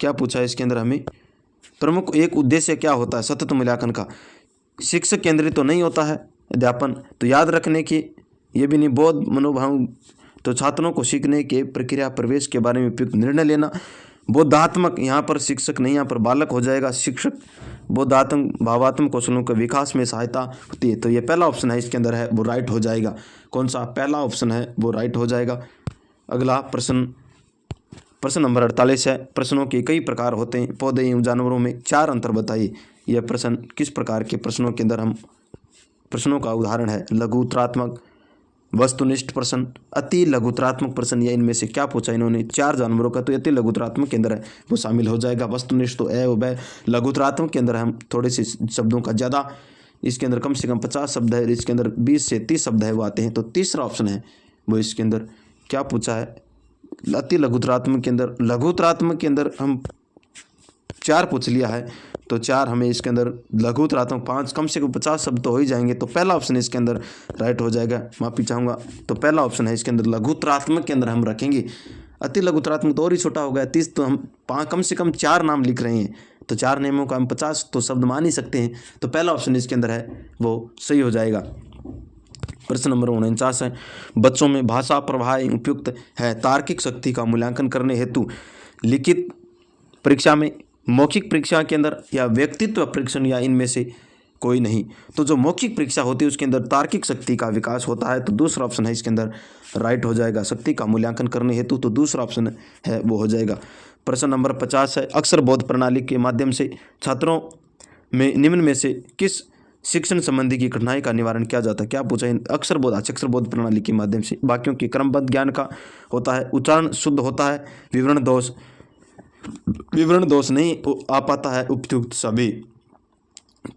क्या पूछा है इसके अंदर हमें? प्रमुख एक उद्देश्य क्या होता है सतत मूल्यांकन का? शिक्षक केंद्रित तो नहीं होता है अध्यापन, तो याद रखने की ये भी नहीं, बोध मनोभाव, तो छात्रों को सीखने के प्रक्रिया प्रवेश के बारे में उपयुक्त निर्णय लेना। बोधात्मक, यहाँ पर शिक्षक नहीं, यहाँ पर बालक हो जाएगा। शिक्षक बोधात्मक भावात्मक कौशलों के विकास में सहायता होती है। तो ये पहला ऑप्शन है इसके अंदर है वो राइट हो जाएगा। कौन सा? पहला ऑप्शन है वो राइट हो जाएगा। अगला प्रश्न नंबर 48 है, प्रश्नों के कई प्रकार होते हैं, पौधे एवं जानवरों में 4 अंतर बताइए। यह प्रश्न किस प्रकार के प्रश्नों के अंदर हम प्रश्नों का उदाहरण है? लघुतरात्मक, वस्तुनिष्ठ प्रश्न, अति लघुतरात्मक प्रश्न, या इनमें से क्या पूछा इन्होंने? 4 जानवरों का, तो अति लघुतरात्मक के अंदर है वो शामिल हो जाएगा। वस्तुनिष्ठ तो व लघुतरात्मक के अंदर हम थोड़े से शब्दों का ज़्यादा, इसके अंदर कम से कम 50 शब्द है, इसके अंदर 20 से 30 शब्द है वो आते हैं। तो तीसरा ऑप्शन है वो इसके अंदर क्या पूछा है? अति लघुतरात्मक के अंदर हम 4 पूछ लिया है, तो 4 हमें इसके अंदर लघुतरात्मक 5, कम से कम 50 शब्द तो हो ही जाएंगे। तो पहला ऑप्शन इसके अंदर राइट हो जाएगा। माफ़ी चाहूँगा, तो पहला ऑप्शन है इसके अंदर लघुतरात्मक के अंदर हम रखेंगे। अति लघुतरात्मक तो और ही छोटा हो गया, 30, तो हम कम से कम 4 नाम लिख रहे हैं, तो 4 नियमों का हम 50 तो शब्द मान ही सकते हैं। तो पहला ऑप्शन इसके अंदर है वो सही हो जाएगा। प्रश्न नंबर 49 है, बच्चों में भाषा प्रवाह उपयुक्त है तार्किक शक्ति का मूल्यांकन करने हेतु लिखित परीक्षा में, मौखिक परीक्षा के अंदर, या व्यक्तित्व परीक्षण, या इनमें से कोई नहीं। तो जो मौखिक परीक्षा होती है उसके अंदर तार्किक शक्ति का विकास होता है, तो दूसरा ऑप्शन है इसके अंदर राइट हो जाएगा। शक्ति का मूल्यांकन करने हेतु तो दूसरा ऑप्शन है वो हो जाएगा। प्रश्न नंबर 50 है, अक्षर बोध प्रणाली के माध्यम से छात्रों में निम्न में से किस शिक्षण संबंधी की कठिनाई का निवारण किया जाता है? क्या पूछा है? अक्षर बोध प्रणाली के माध्यम से वाक्यों के क्रमबद्ध ज्ञान का होता है, उच्चारण शुद्ध होता है, विवरण दोष नहीं आ पाता है, उपयुक्त सभी।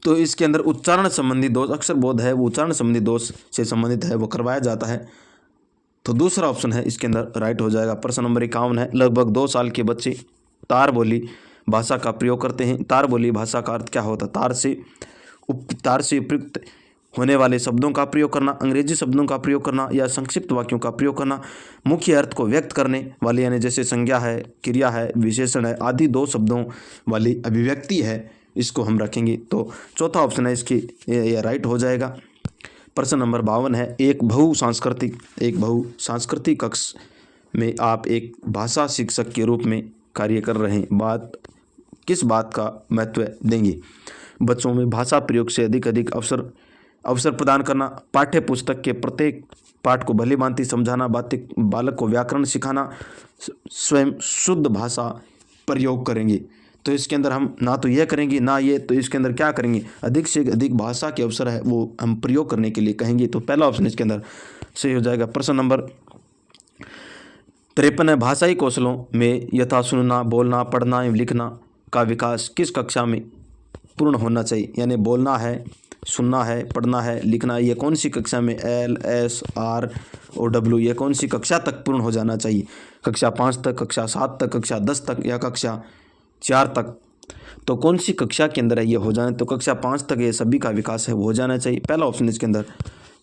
तो इसके अंदर उच्चारण संबंधी दोष, अक्षर बोध है वो उच्चारण संबंधी दोष से संबंधित है, वो करवाया जाता है। तो दूसरा ऑप्शन है इसके अंदर राइट हो जाएगा। प्रश्न नंबर 51 है, लगभग 2 साल के बच्चे तार बोली भाषा का प्रयोग करते हैं। तार बोली भाषा का अर्थ क्या होता है? तार से उपयुक्त होने वाले शब्दों का प्रयोग करना, अंग्रेजी शब्दों का प्रयोग करना, या संक्षिप्त वाक्यों का प्रयोग करना, मुख्य अर्थ को व्यक्त करने वाले, यानी जैसे संज्ञा है, क्रिया है, विशेषण है आदि 2 शब्दों वाली अभिव्यक्ति है, इसको हम रखेंगे। तो चौथा ऑप्शन है इसकी ये राइट हो जाएगा। प्रश्न नंबर 52 है, एक बहुसांस्कृतिक कक्ष में आप एक भाषा शिक्षक के रूप में कार्य कर रहे हैं, किस बात का महत्व देंगे? बच्चों में भाषा प्रयोग से अधिक अवसर प्रदान करना, पाठ्य पुस्तक के प्रत्येक पाठ को भली भांति समझाना, बालक को व्याकरण सिखाना, स्वयं शुद्ध भाषा प्रयोग करेंगे। तो इसके अंदर हम ना तो यह करेंगे ना ये, तो इसके अंदर क्या करेंगे? अधिक से अधिक भाषा के अवसर है वो हम प्रयोग करने के लिए कहेंगे। तो पहला ऑप्शन इसके अंदर सही हो जाएगा। प्रश्न नंबर 53 है, भाषाई कौशलों में यथा सुनना, बोलना, पढ़ना एवं लिखना का विकास किस कक्षा में पूर्ण होना चाहिए? यानी बोलना है, सुनना है, पढ़ना है, लिखना, ये कौन सी कक्षा में? L, S, R और W, ये कौन सी कक्षा तक पूर्ण हो जाना चाहिए? कक्षा 5 तक, कक्षा 7 तक, कक्षा 10 तक, या कक्षा 4 तक? तो कौन सी कक्षा के अंदर है ये हो जाना? तो कक्षा 5 तक ये सभी का विकास है वो हो जाना चाहिए। पहला ऑप्शन इसके अंदर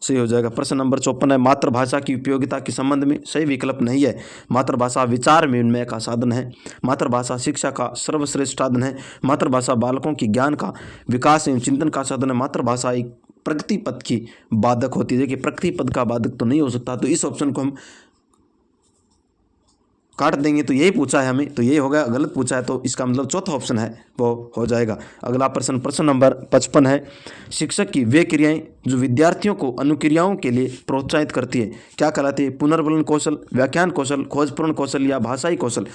सही हो जाएगा। प्रश्न नंबर 54 है, मातृभाषा की उपयोगिता के संबंध में सही विकल्प नहीं है। मातृभाषा विचार विनिमय का साधन है, मातृभाषा शिक्षा का सर्वश्रेष्ठ साधन है, मातृभाषा बालकों की ज्ञान का विकास एवं चिंतन का साधन है, मातृभाषा एक प्रगति पद की बाधक होती है। देखिए प्रगति पद का बाधक तो नहीं हो सकता, तो इस ऑप्शन को हम काट देंगे। तो यही पूछा है हमें, तो यही होगा, गलत पूछा है तो इसका मतलब चौथा ऑप्शन है वो हो जाएगा। अगला प्रश्न, प्रश्न नंबर 55 है, शिक्षक की वे क्रियाएं जो विद्यार्थियों को अनुक्रियाओं के लिए प्रोत्साहित करती है क्या कहलाती है? पुनर्बलन कौशल, व्याख्यान कौशल, खोजपूर्ण कौशल या भाषाई कौशल।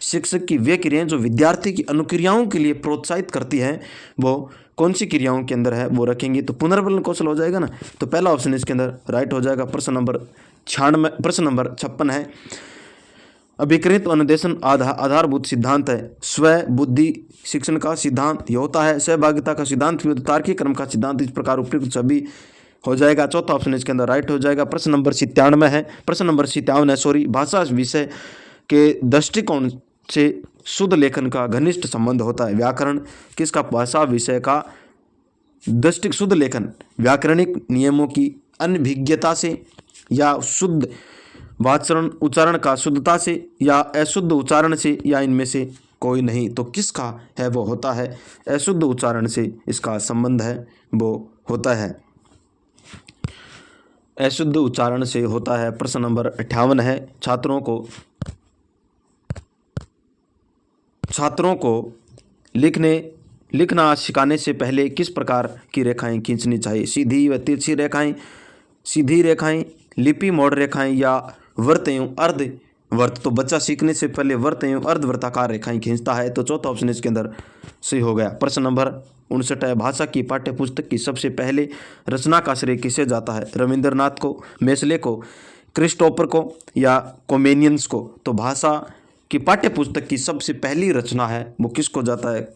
शिक्षक की वे क्रियाएं जो विद्यार्थी की अनुक्रियाओं के लिए प्रोत्साहित करती है वो कौन सी क्रियाओं के अंदर है वो रखेंगे, तो पुनर्बलन कौशल हो जाएगा ना। तो पहला ऑप्शन इसके अंदर राइट हो जाएगा। प्रश्न नंबर 96, प्रश्न नंबर 56 है, अभिकृत अनुदेशन आधारभूत सिद्धांत है। स्व बुद्धि शिक्षण का सिद्धांत ये होता है। सहभागिता का सिद्धांत भी, तार्किक क्रम का सिद्धांत, इस प्रकार उपयुक्त सभी हो जाएगा। चौथा ऑप्शन इसके अंदर राइट हो जाएगा। प्रश्न नंबर 97 है, प्रश्न नंबर 57 है सॉरी, भाषा विषय के दृष्टिकोण से शुद्ध लेखन का घनिष्ठ संबंध होता है। व्याकरण किसका? भाषा विषय का दृष्टि शुद्ध लेखन व्याकरणिक नियमों की अनभिज्ञता से या शुद्ध वाचरण उच्चारण का शुद्धता से या अशुद्ध उच्चारण से या इनमें से कोई नहीं। तो किसका है वो होता है अशुद्ध उच्चारण से इसका संबंध है वो होता है अशुद्ध उच्चारण से होता है। प्रश्न नंबर 58 है, छात्रों को लिखना सिखाने से पहले किस प्रकार की रेखाएं खींचनी चाहिए? सीधी व तिरछी रेखाएं, सीधी रेखाएं, लिपि मोड़ रेखाएं या वृत्त एवं अर्ध वर्त। तो बच्चा सीखने से पहले वृत्त एवं अर्धवृत्ताकार रेखाएं खींचता है, तो चौथा ऑप्शन इसके अंदर सही हो गया। प्रश्न नंबर 59 है, भाषा की पाठ्य पुस्तक की सबसे पहले रचना का श्रेय किसे जाता है? रविंद्रनाथ को, मेसले को, क्रिस्टोफर को या कोमेनियंस को। तो भाषा की पाठ्य पुस्तक की सबसे पहली रचना है वो किसको जाता है?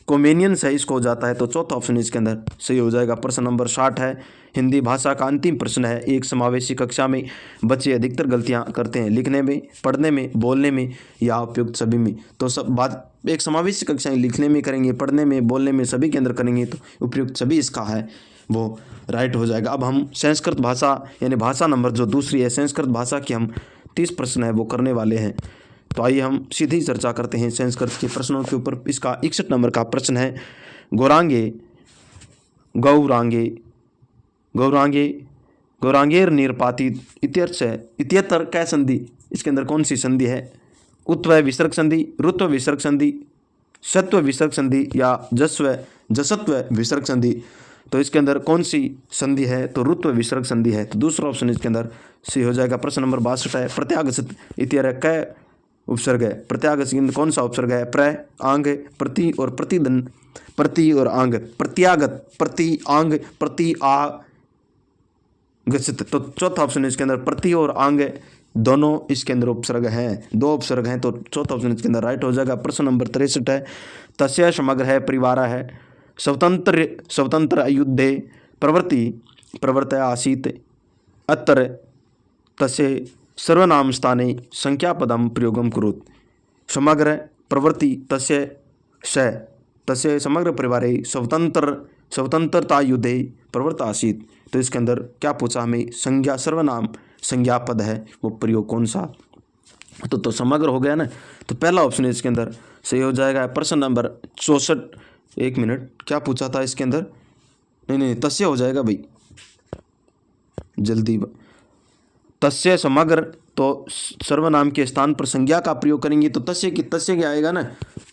कोमेनियंस है, इसको जाता है। तो चौथा ऑप्शन इसके अंदर सही हो जाएगा। प्रश्न नंबर 60 है, हिंदी भाषा का अंतिम प्रश्न है, एक समावेशी कक्षा में बच्चे अधिकतर गलतियां करते हैं लिखने में, पढ़ने में, बोलने में या उपयुक्त सभी में। तो सब बात एक समावेशी कक्षाएं लिखने में करेंगे, पढ़ने में, बोलने में, सभी के अंदर करेंगे, तो उपयुक्त सभी इसका है वो राइट हो जाएगा। अब हम संस्कृत भाषा यानी भाषा नंबर जो दूसरी है संस्कृत भाषा की हम 30 प्रश्न है वो करने वाले हैं। तो आइए हम सीधी चर्चा करते हैं संस्कृत के प्रश्नों के ऊपर। इसका 61 नंबर का प्रश्न है, गौरांगेर निरपाती इत्यत्र कै संधि, इसके अंदर कौन सी संधि है? उत्व विसर्ग संधि, रुत्व विसर्ग संधि, सत्व विसर्ग संधि या जसत्व विसर्ग संधि। तो इसके अंदर कौन सी संधि है? तो रुत्व विसर्ग संधि है। तो दूसरा ऑप्शन इसके अंदर सही हो जाएगा। प्रश्न नंबर 62 है, प्रत्यागत इत्यत्र कै उपसर्ग है? प्रत्यागत के अंदर कौन सा उपसर्ग है? प्र, आंग, प्रति और प्रतिदन, प्रति और आंग, प्रत्यागत, प्रति, आंग, प्रति, आ गसित। तो चौथा ऑप्शन इसके अंदर प्रति और आंग दोनों इसके अंदर उपसर्ग हैं, 2 उपसर्ग हैं, तो चौथा ऑप्शन इसके अंदर राइट हो जाएगा। प्रश्न नंबर 63 है, तस्य समग्र है, परिवार है, स्वतंत्र अयुद्धे प्रवर्त आसीत अत्र तस्य सर्वनाम स्थाने संख्यापदम प्रयोगम कुरुत। समग्र प्रवृत्ति तस्य समग्र परिवारे स्वतंत्रता युद्धे प्रवृत्त आसीत। तो इसके अंदर क्या पूछा हमें? संज्ञा सर्वनाम संज्ञा पद है वो प्रयोग कौन सा? तो समग्र हो गया ना, तो पहला ऑप्शन इसके अंदर सही हो जाएगा। प्रश्न नंबर 64, 1 मिनट, क्या पूछा था इसके अंदर? नहीं तस्य हो जाएगा भाई, जल्दी। तस्य समग्र, तो सर्वनाम के स्थान पर संज्ञा का प्रयोग करेंगे, तो तस्य क्या आएगा ना?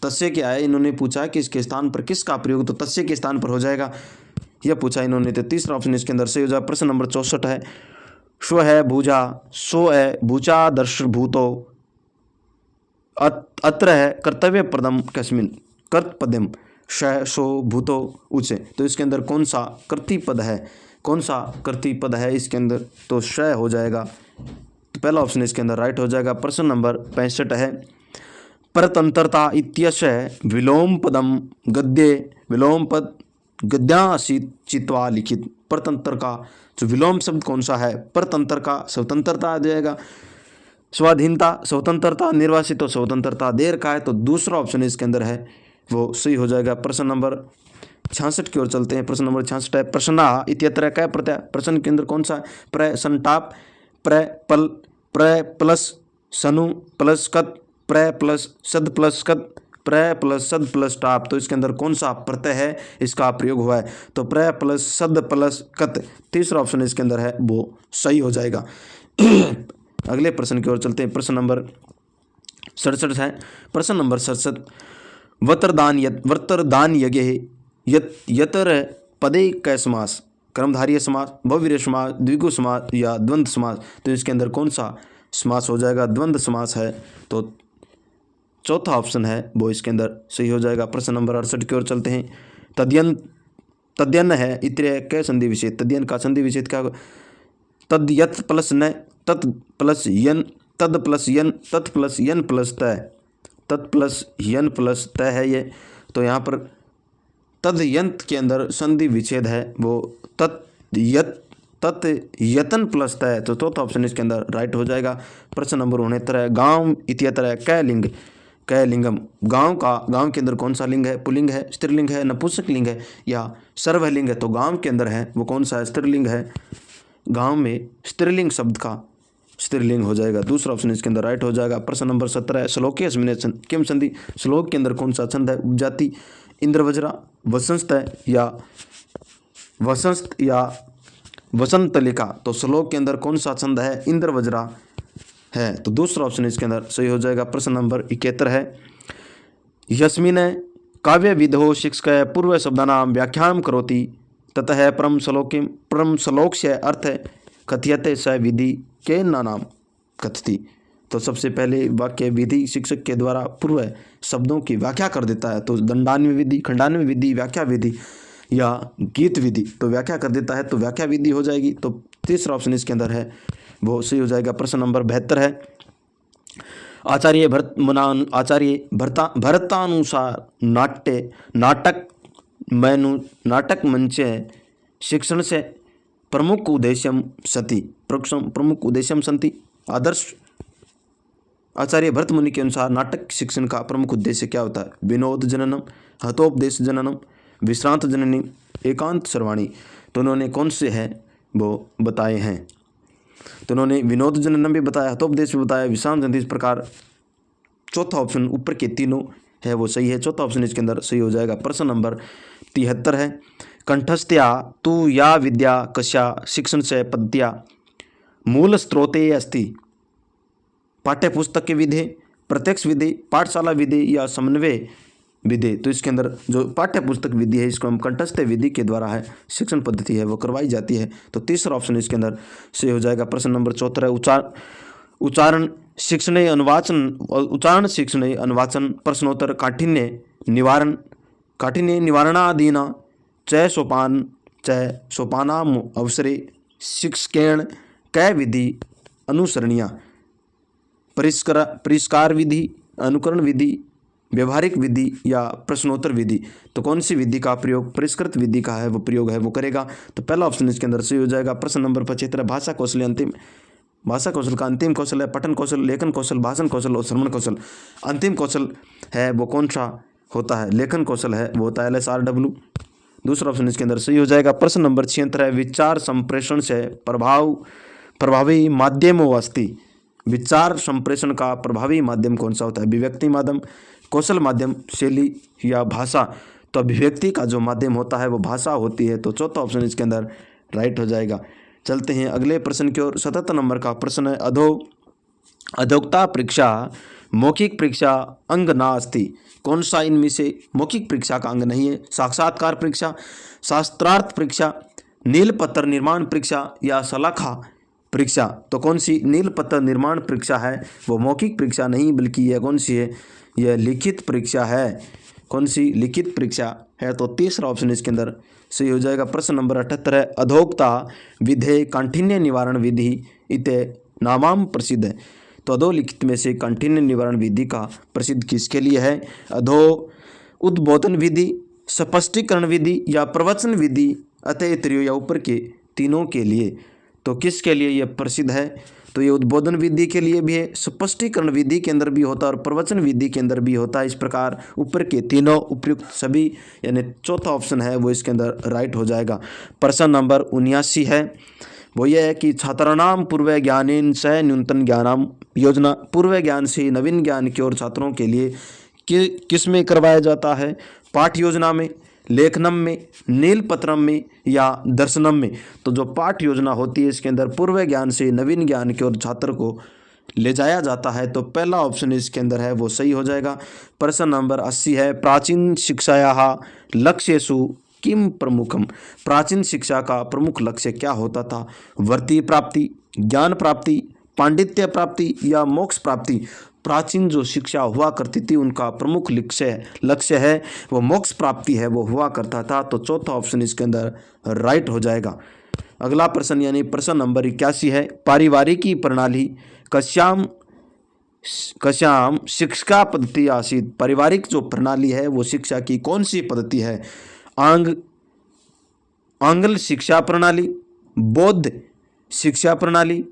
तस्य क्या है, इन्होंने पूछा कि इसके स्थान पर किसका प्रयोग, तो तस्य के स्थान पर हो जाएगा, यह पूछा इन्होंने। तो तीसरा ऑप्शन इसके अंदर सही हो जाएगा। प्रश्न नंबर 64 है, स्व है भुजा, सो है भूचा दर्श भूतो, अत्र है कर्तव्य पदम कस्मिन कर्तपदम श सो भूतो उचे। तो इसके अंदर कौन सा कर्तृपद है? कौन सा कर्तृपद है इसके अंदर? तो श हो जाएगा। तो पहला ऑप्शन इसके अंदर राइट हो जाएगा। प्रश्न नंबर 65 है, परतंत्रता इत्यस्य विलोम पदम गद्ये विलोम पद गद्यासीत चित्वा लिखित। परतंत्र का जो विलोम शब्द कौन सा है? परतंत्र का स्वतंत्रता आ जाएगा, स्वाधीनता, स्वतंत्रता, निर्वासित तो स्वतंत्रता, देर का है, तो दूसरा ऑप्शन इसके अंदर है वो सही हो जाएगा। प्रश्न नंबर 66 की ओर चलते हैं। प्रश्न नंबर 66 है, प्रश्ना इत्यत्र कै प्रत्यय। प्रश्न के अंदर कौन सा? प्र संटाप, प्र प्लस सनु प्लस कत, प्र प्लस सद प्लस कत, प्र प्लस सद प्लस टाप, तो इसके अंदर कौन सा प्रत्यय है इसका प्रयोग हुआ है, तो प्र प्लस सद प्लस कत, तीसरा ऑप्शन इसके अंदर है वो सही हो जाएगा। अगले प्रश्न की ओर चलते हैं। प्रश्न नंबर 67 है। प्रश्न नंबर 67, वर्तरदान यज्ञ यतर पदे कै समास, कर्मधारय समास, बहुवीर्य समास, द्विगु समास या द्वंद्व समास, तो इसके अंदर कौन सा समास हो जाएगा, द्वंद्व समास है, तो चौथा ऑप्शन है वो इसके अंदर सही हो जाएगा। प्रश्न नंबर 68 की ओर चलते हैं। तद्यन्न है इत्र कै संधि विच्छेद, तद्यन का संधि विच्छेद क्या, तद्यत प्लस न, तत् प्लस यन, तद प्लस यन, तत् प्लस यन प्लस तय, तत् प्लस यन प्लस तय है ये, तो यहाँ पर तद्यंत के अंदर संधि विच्छेद है वो तत् यतन प्लस तय, तो चौथा ऑप्शन इसके अंदर राइट हो जाएगा। प्रश्न नंबर 69 है। गांव इत्यत्र कै लिंग कै लिंगम, गांव के अंदर कौन सा लिंग है, पुल्लिंग है, स्त्रीलिंग है, नपुंसक लिंग है या सर्वलिंग है, तो गांव के अंदर है वो कौन सा है, स्त्रीलिंग है। गांव में स्त्रीलिंग शब्द का स्त्रीलिंग हो जाएगा, दूसरा ऑप्शन इसके अंदर राइट हो जाएगा। प्रश्न नंबर 17 है। श्लोके अस्मिन् किम संधि, श्लोक के अंदर कौन सा छंद है, उपजाति, इंद्रवज्रा, वसंत या वसंतलिका, तो श्लोक के अंदर कौन सा छंद है, इंद्रवज्रा है, तो दूसरा ऑप्शन इसके अंदर सही हो जाएगा। प्रश्न नंबर 71 है। यस्मिन् काव्य विधो शिक्षक पूर्व शब्दानां व्याख्यानं करोति ततः परम श्लोकस्य अर्थ कथयते स विधि के नाम कथति, तो सबसे पहले वाक्य विधि शिक्षक के द्वारा पूर्व शब्दों की व्याख्या कर देता है, तो दंडान्वय विधि, खंडान्वय विधि, व्याख्या विधि या गीत विधि, तो व्याख्या कर देता है तो व्याख्या विधि हो जाएगी, तो तीसरा ऑप्शन इसके अंदर है वो सही हो जाएगा। प्रश्न नंबर 72 है। आचार्य भरतानुसार नाटक मंच शिक्षण से प्रमुख उद्देश्यम सन्ति, आदर्श आचार्य भरत मुनि के अनुसार नाटक शिक्षण का प्रमुख उद्देश्य क्या होता है, विनोद जननम, हतोपदेश जननम, विश्रांत जननी, एकांत सर्वाणी, तो उन्होंने कौन से हैं वो बताए हैं, तो उन्होंने विनोद जननम भी बताया, हतोपदेश भी बताया, विश्रांत जननी, इस प्रकार चौथा ऑप्शन ऊपर के तीनों है वो सही है, चौथा ऑप्शन इसके अंदर सही हो जाएगा। प्रश्न नंबर 73 है। कंठस्थया तु या विद्या कस्या शिक्षण से पद्धत्या मूल स्रोते अस्ति, पाठ्यपुस्तक के विधि, प्रत्यक्ष विधि, पाठशाला विधि या समन्वय विधि, तो इसके अंदर जो पाठ्यपुस्तक विधि है इसको हम कंठस्थ विधि के द्वारा है शिक्षण पद्धति है वो करवाई जाती है, तो तीसरा ऑप्शन इसके अंदर सही हो जाएगा। प्रश्न नंबर 74 उच्चारण शिक्षण अनुवाचन प्रश्नोत्तर काठिन्य निवारणादीना च सोपानाम अवसरे शिक्षकेण कै विधि अनुसरणीया, परिष्कार विधि, अनुकरण विधि, व्यवहारिक विधि या प्रश्नोत्तर विधि, तो कौन सी विधि का प्रयोग परिष्कृत विधि का है वो प्रयोग है वो करेगा, तो पहला ऑप्शन इसके अंदर सही हो जाएगा। प्रश्न नंबर 75 भाषा कौशल का अंतिम कौशल है पठन कौशल, लेखन कौशल, भाषण कौशल और श्रवण कौशल। अंतिम कौशल है वो कौन सा होता है, लेखन कौशल है वो होता है LSRW, दूसरा ऑप्शन इसके अंदर सही हो जाएगा। प्रश्न नंबर 76 है। विचार संप्रेषण से प्रभावी माध्यमो अस्ति, विचार संप्रेषण का प्रभावी माध्यम कौन सा होता है, अभिव्यक्ति माध्यम, कौशल माध्यम, शैली या भाषा, तो अभिव्यक्ति का जो माध्यम होता है वो भाषा होती है, तो चौथा ऑप्शन इसके अंदर राइट हो जाएगा। चलते हैं अगले प्रश्न की ओर। 77 नंबर का प्रश्न है। अधोक्ता परीक्षा मौखिक परीक्षा अंग ना अस्ति, कौन सा इनमें से मौखिक परीक्षा का अंग नहीं है, साक्षात्कार परीक्षा, शास्त्रार्थ परीक्षा, नीलपत्र निर्माण परीक्षा या सलाखा परीक्षा, तो कौन सी नीलपत्र निर्माण परीक्षा है वो मौखिक परीक्षा नहीं बल्कि यह कौन सी है, यह लिखित परीक्षा है, कौन सी लिखित परीक्षा है, तो तीसरा ऑप्शन इसके अंदर सही हो जाएगा। प्रश्न नंबर 78 है। अधोक्ता विधे काठिन्य निवारण विधि इते नामाम प्रसिद्ध है, तो अधोलिखित में से काठिन्य निवारण विधि का प्रसिद्ध किसके लिए है, उद्बोधन विधि, स्पष्टीकरण विधि या प्रवचन विधि, अतः त्रियो या ऊपर के तीनों के लिए, तो किसके लिए यह प्रसिद्ध है, तो ये उद्बोधन विधि के लिए भी है, स्पष्टीकरण विधि के अंदर भी होता है और प्रवचन विधि के अंदर भी होता है। इस प्रकार ऊपर के तीनों उपयुक्त सभी, यानी चौथा ऑप्शन है वो इसके अंदर राइट हो जाएगा। प्रश्न नंबर 79 है, वो ये है कि छात्राणाम पूर्व ज्ञानेन स न्यूनतम ज्ञानाम योजना, पूर्व ज्ञान से नवीन ज्ञान की ओर छात्रों के लिए किस में करवाया जाता है? पाठ योजना में, लेखनम में, नीलपत्रम में या दर्शनम में? तो जो पाठ योजना होती है इसके अंदर पूर्व ज्ञान से नवीन ज्ञान की ओर छात्र को ले जाया जाता है। तो पहला ऑप्शन इसके अंदर है वो सही हो जाएगा। प्रश्न नंबर 80 है, प्राचीन शिक्षायाः लक्ष्येषु किम प्रमुखम? प्राचीन शिक्षा का प्रमुख लक्ष्य क्या होता था? वृत्ति प्राप्ति, ज्ञान प्राप्ति, पांडित्य प्राप्ति या मोक्ष प्राप्ति? प्राचीन जो शिक्षा हुआ करती थी उनका प्रमुख लक्ष्य है वो मोक्ष प्राप्ति है, वो हुआ करता था। तो चौथा ऑप्शन इसके अंदर राइट हो जाएगा। अगला प्रश्न यानी प्रश्न नंबर 81 है, पारिवारिकी प्रणाली कस्याम शिक्षा पद्धति आसीत्? पारिवारिक जो प्रणाली है वो शिक्षा की कौन सी पद्धति है? आंग्ल शिक्षा प्रणाली, बौद्ध शिक्षा प्रणाली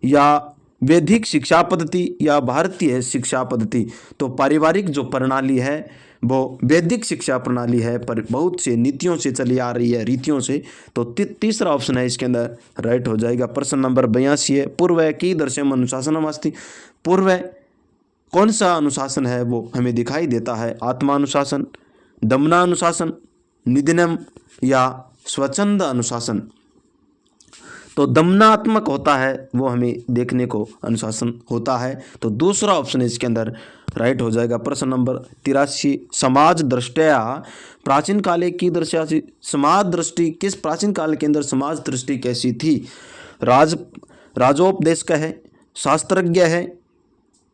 या वैदिक शिक्षा पद्धति या भारतीय शिक्षा पद्धति? तो पारिवारिक जो प्रणाली है वो वैदिक शिक्षा प्रणाली है, पर बहुत से नीतियों से चली आ रही है, रीतियों से। तो तीसरा ऑप्शन है इसके अंदर राइट हो जाएगा। प्रश्न नंबर 82 है, पूर्व कीदृशम् अनुशासनम् अस्ति? पूर्व कौन सा अनुशासन है वो हमें दिखाई देता है? आत्मानुशासन, दमनानुशासन, निधिनम या स्वच्छंद अनुशासन? तो दमनात्मक होता है वो हमें देखने को अनुशासन होता है। तो दूसरा ऑप्शन इसके अंदर राइट हो जाएगा। प्रश्न नंबर 83, समाज दृष्टया प्राचीन काले की दृष्टि? समाज दृष्टि किस प्राचीन काल के अंदर समाज दृष्टि कैसी थी? राजोपदेशक है, शास्त्रज्ञ है,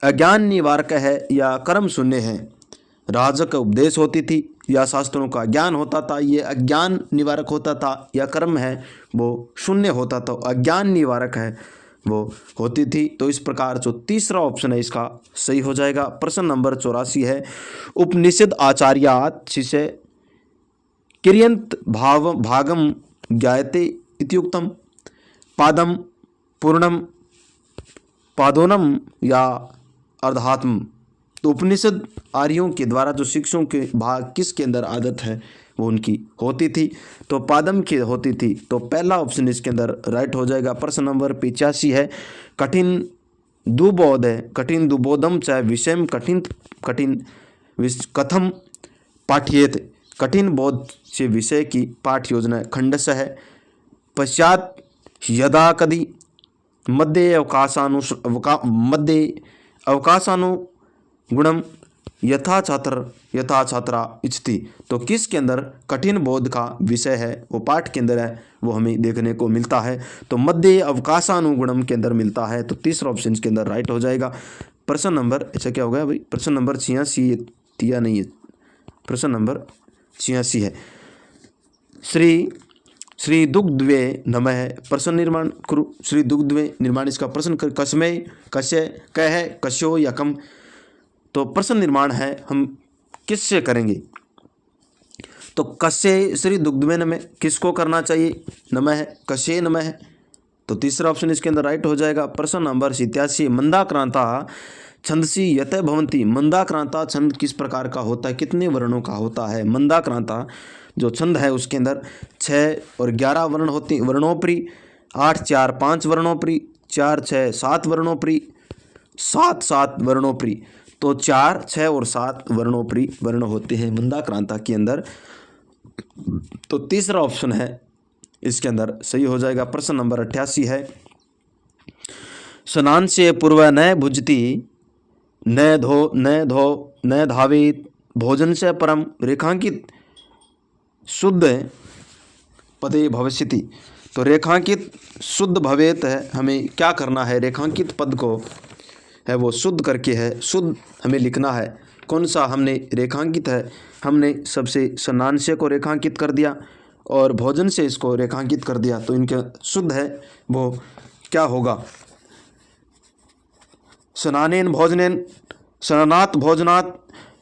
अज्ञान निवारक है या कर्म शून्य है? राजक उपदेश होती थी या शास्त्रों का ज्ञान होता था, ये अज्ञान निवारक होता था, या कर्म है वो शून्य होता था, अज्ञान निवारक है वो होती थी। तो इस प्रकार जो तीसरा ऑप्शन है इसका सही हो जाएगा। प्रश्न नंबर 84 है, उपनिषद आचार्यात् शिष्य किरियंत भागम ज्ञायते इत्युक्तम? पादम, पूर्णम, पादोनम या अर्धात्म? तो उपनिषद आर्यों के द्वारा जो शिष्यों के भाग किसके अंदर आदत है वो उनकी होती थी? तो पादम की होती थी। तो पहला ऑप्शन इसके अंदर राइट हो जाएगा। प्रश्न नंबर 85 है, कठिन दुबोध है, कठिन दुबोधम चाहे विषयम कठिन कथम पाठ्येत? कठिन बोध से विषय की पाठ योजना खंडश है। पश्चात यदा कदी मध्य अवकाशानुगुणम यथा छात्रा इच्छति? तो किसके अंदर कठिन बोध का विषय है वो पाठ के अंदर है वो हमें देखने को मिलता है? तो मध्य अवकाशानुगुणम के अंदर मिलता है। तो तीसरा ऑप्शन इसके अंदर राइट हो जाएगा। प्रश्न नंबर ऐसा क्या हो गया भाई? प्रश्न नंबर 86 दिया नहीं है, प्रश्न नंबर 86 है। श्री दुग्धवे नमः प्रश्न निर्माण करो। श्री दुग्धवे निर्माण इसका प्रश्न कसमय, कश्य, कह, कश्यो या कम? तो प्रश्न निर्माण है हम किससे करेंगे? तो कश्य श्री दुग्धवे नमः किसको करना चाहिए? नमः, कश्य नमः। तो तीसरा ऑप्शन इसके अंदर राइट हो जाएगा। प्रश्न नंबर 87, मंदाक्रांता छंदसी यत भवंती? मंदाक्रांता छंद किस प्रकार का होता है, कितने वर्णों का होता है? मंदाक्रांता जो छंद है उसके अंदर 6 और 11 वर्ण होती वर्णोपरी, 8, 4, 5 वर्णोपरी, 4, 6, 7 वर्णोपरी, 7, 7 वर्णोपरी। तो 4, 6 और 7 वर्णोपरी वर्ण होते हैं मंदाक्रांता के अंदर। तो तीसरा ऑप्शन है इसके अंदर सही हो जाएगा। प्रश्न नंबर 88 है, स्नान से पूर्व न भुजती न धावेत भोजन से परम रेखांकित शुद्ध पदे भविष्यति? तो रेखांकित शुद्ध भवेत है, हमें क्या करना है? रेखांकित पद को है वो शुद्ध करके है, शुद्ध हमें लिखना है। कौन सा हमने रेखांकित है? हमने सबसे स्नान से को रेखांकित कर दिया और भोजन से इसको रेखांकित कर दिया। तो इनका शुद्ध है वो क्या होगा? स्नानेन भोजनेन, स्नानात् भोजनात्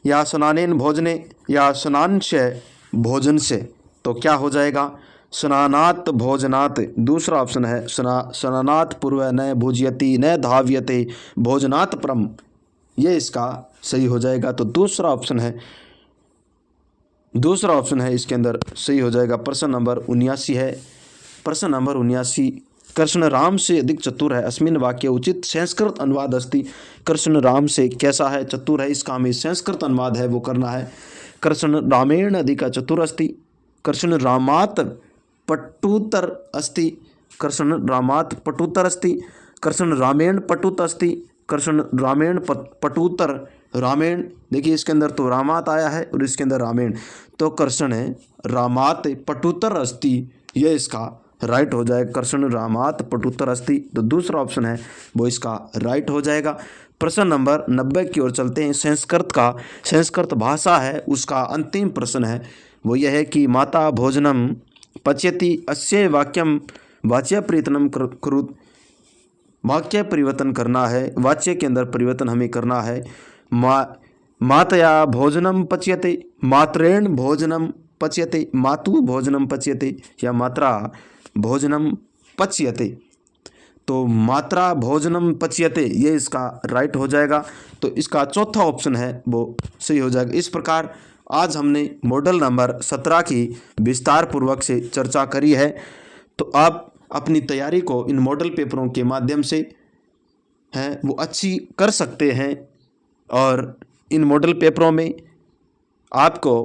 या स्नानेन भोजने या स्नान से भोजन से? तो क्या हो जाएगा? स्नानात् भोजनात्। दूसरा ऑप्शन है स्नानात् पूर्व न भुज्यति न धाव्यते भोजनात् परम, ये इसका सही हो जाएगा। तो दूसरा ऑप्शन है इसके अंदर सही हो जाएगा। प्रश्न नंबर 79 है। प्रश्न नंबर 79 कृष्ण राम से अधिक चतुर है अस्मिन् वाक्ये उचित संस्कृत अनुवाद अस्ति। कृष्ण राम से कैसा है, चतुर है, इसका हमें संस्कृत अनुवाद है वो करना है। कृष्ण रामेण अधिक चतुर अस्ति। कृष्ण रामात् पटुतर अस्ति। कृष्ण रामात् पटुतर अस्ति। कृष्ण रामेण पटुत अस्ति। कृष्ण रामेण पटुतर। रामेण देखिए इसके अंदर तो रामात आया है और इसके अंदर रामेण, तो कृष्ण रामात पटुतर अस्ति, ये इसका राइट हो जाएगा। कृष्ण रामात पटुतर अस्ति, तो दूसरा ऑप्शन है वो इसका राइट हो जाएगा। प्रश्न नंबर 90 की ओर चलते हैं। संस्कृत भाषा है उसका अंतिम प्रश्न है वो यह है कि माता भोजनम पच्यति अस्य वाक्यम वाच्य परिवर्तनम कुरुत। वाक्य परिवर्तन करना है, वाच्य के अंदर परिवर्तन हमें करना है। मातया भोजनम पच्यते, मात्रेण भोजनम पच्यते, मातु भोजनम पच्यते या मात्रा भोजनम पच्यते, तो मात्रा भोजनम पच्यते ये इसका राइट हो जाएगा। तो इसका चौथा ऑप्शन है वो सही हो जाएगा। इस प्रकार आज हमने मॉडल नंबर 17 की विस्तार पूर्वक से चर्चा करी है। तो आप अपनी तैयारी को इन मॉडल पेपरों के माध्यम से हैं वो अच्छी कर सकते हैं और इन मॉडल पेपरों में आपको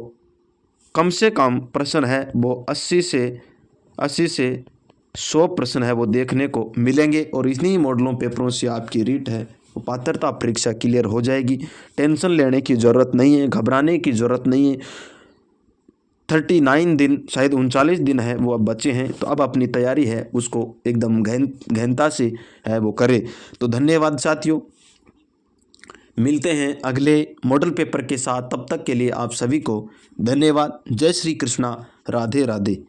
कम से कम प्रश्न है वो 80 से 100 प्रश्न है वो देखने को मिलेंगे और इन्हीं मॉडलों पेपरों से आपकी रीट है वो पात्रता परीक्षा क्लियर हो जाएगी। टेंशन लेने की ज़रूरत नहीं है, घबराने की ज़रूरत नहीं है। 39 दिन शायद 39 दिन है वो अब बचे हैं, तो अब अपनी तैयारी है उसको एकदम गहनता से है वो करें। तो धन्यवाद साथियों, मिलते हैं अगले मॉडल पेपर के साथ, तब तक के लिए आप सभी को धन्यवाद। जय श्री कृष्णा, राधे राधे।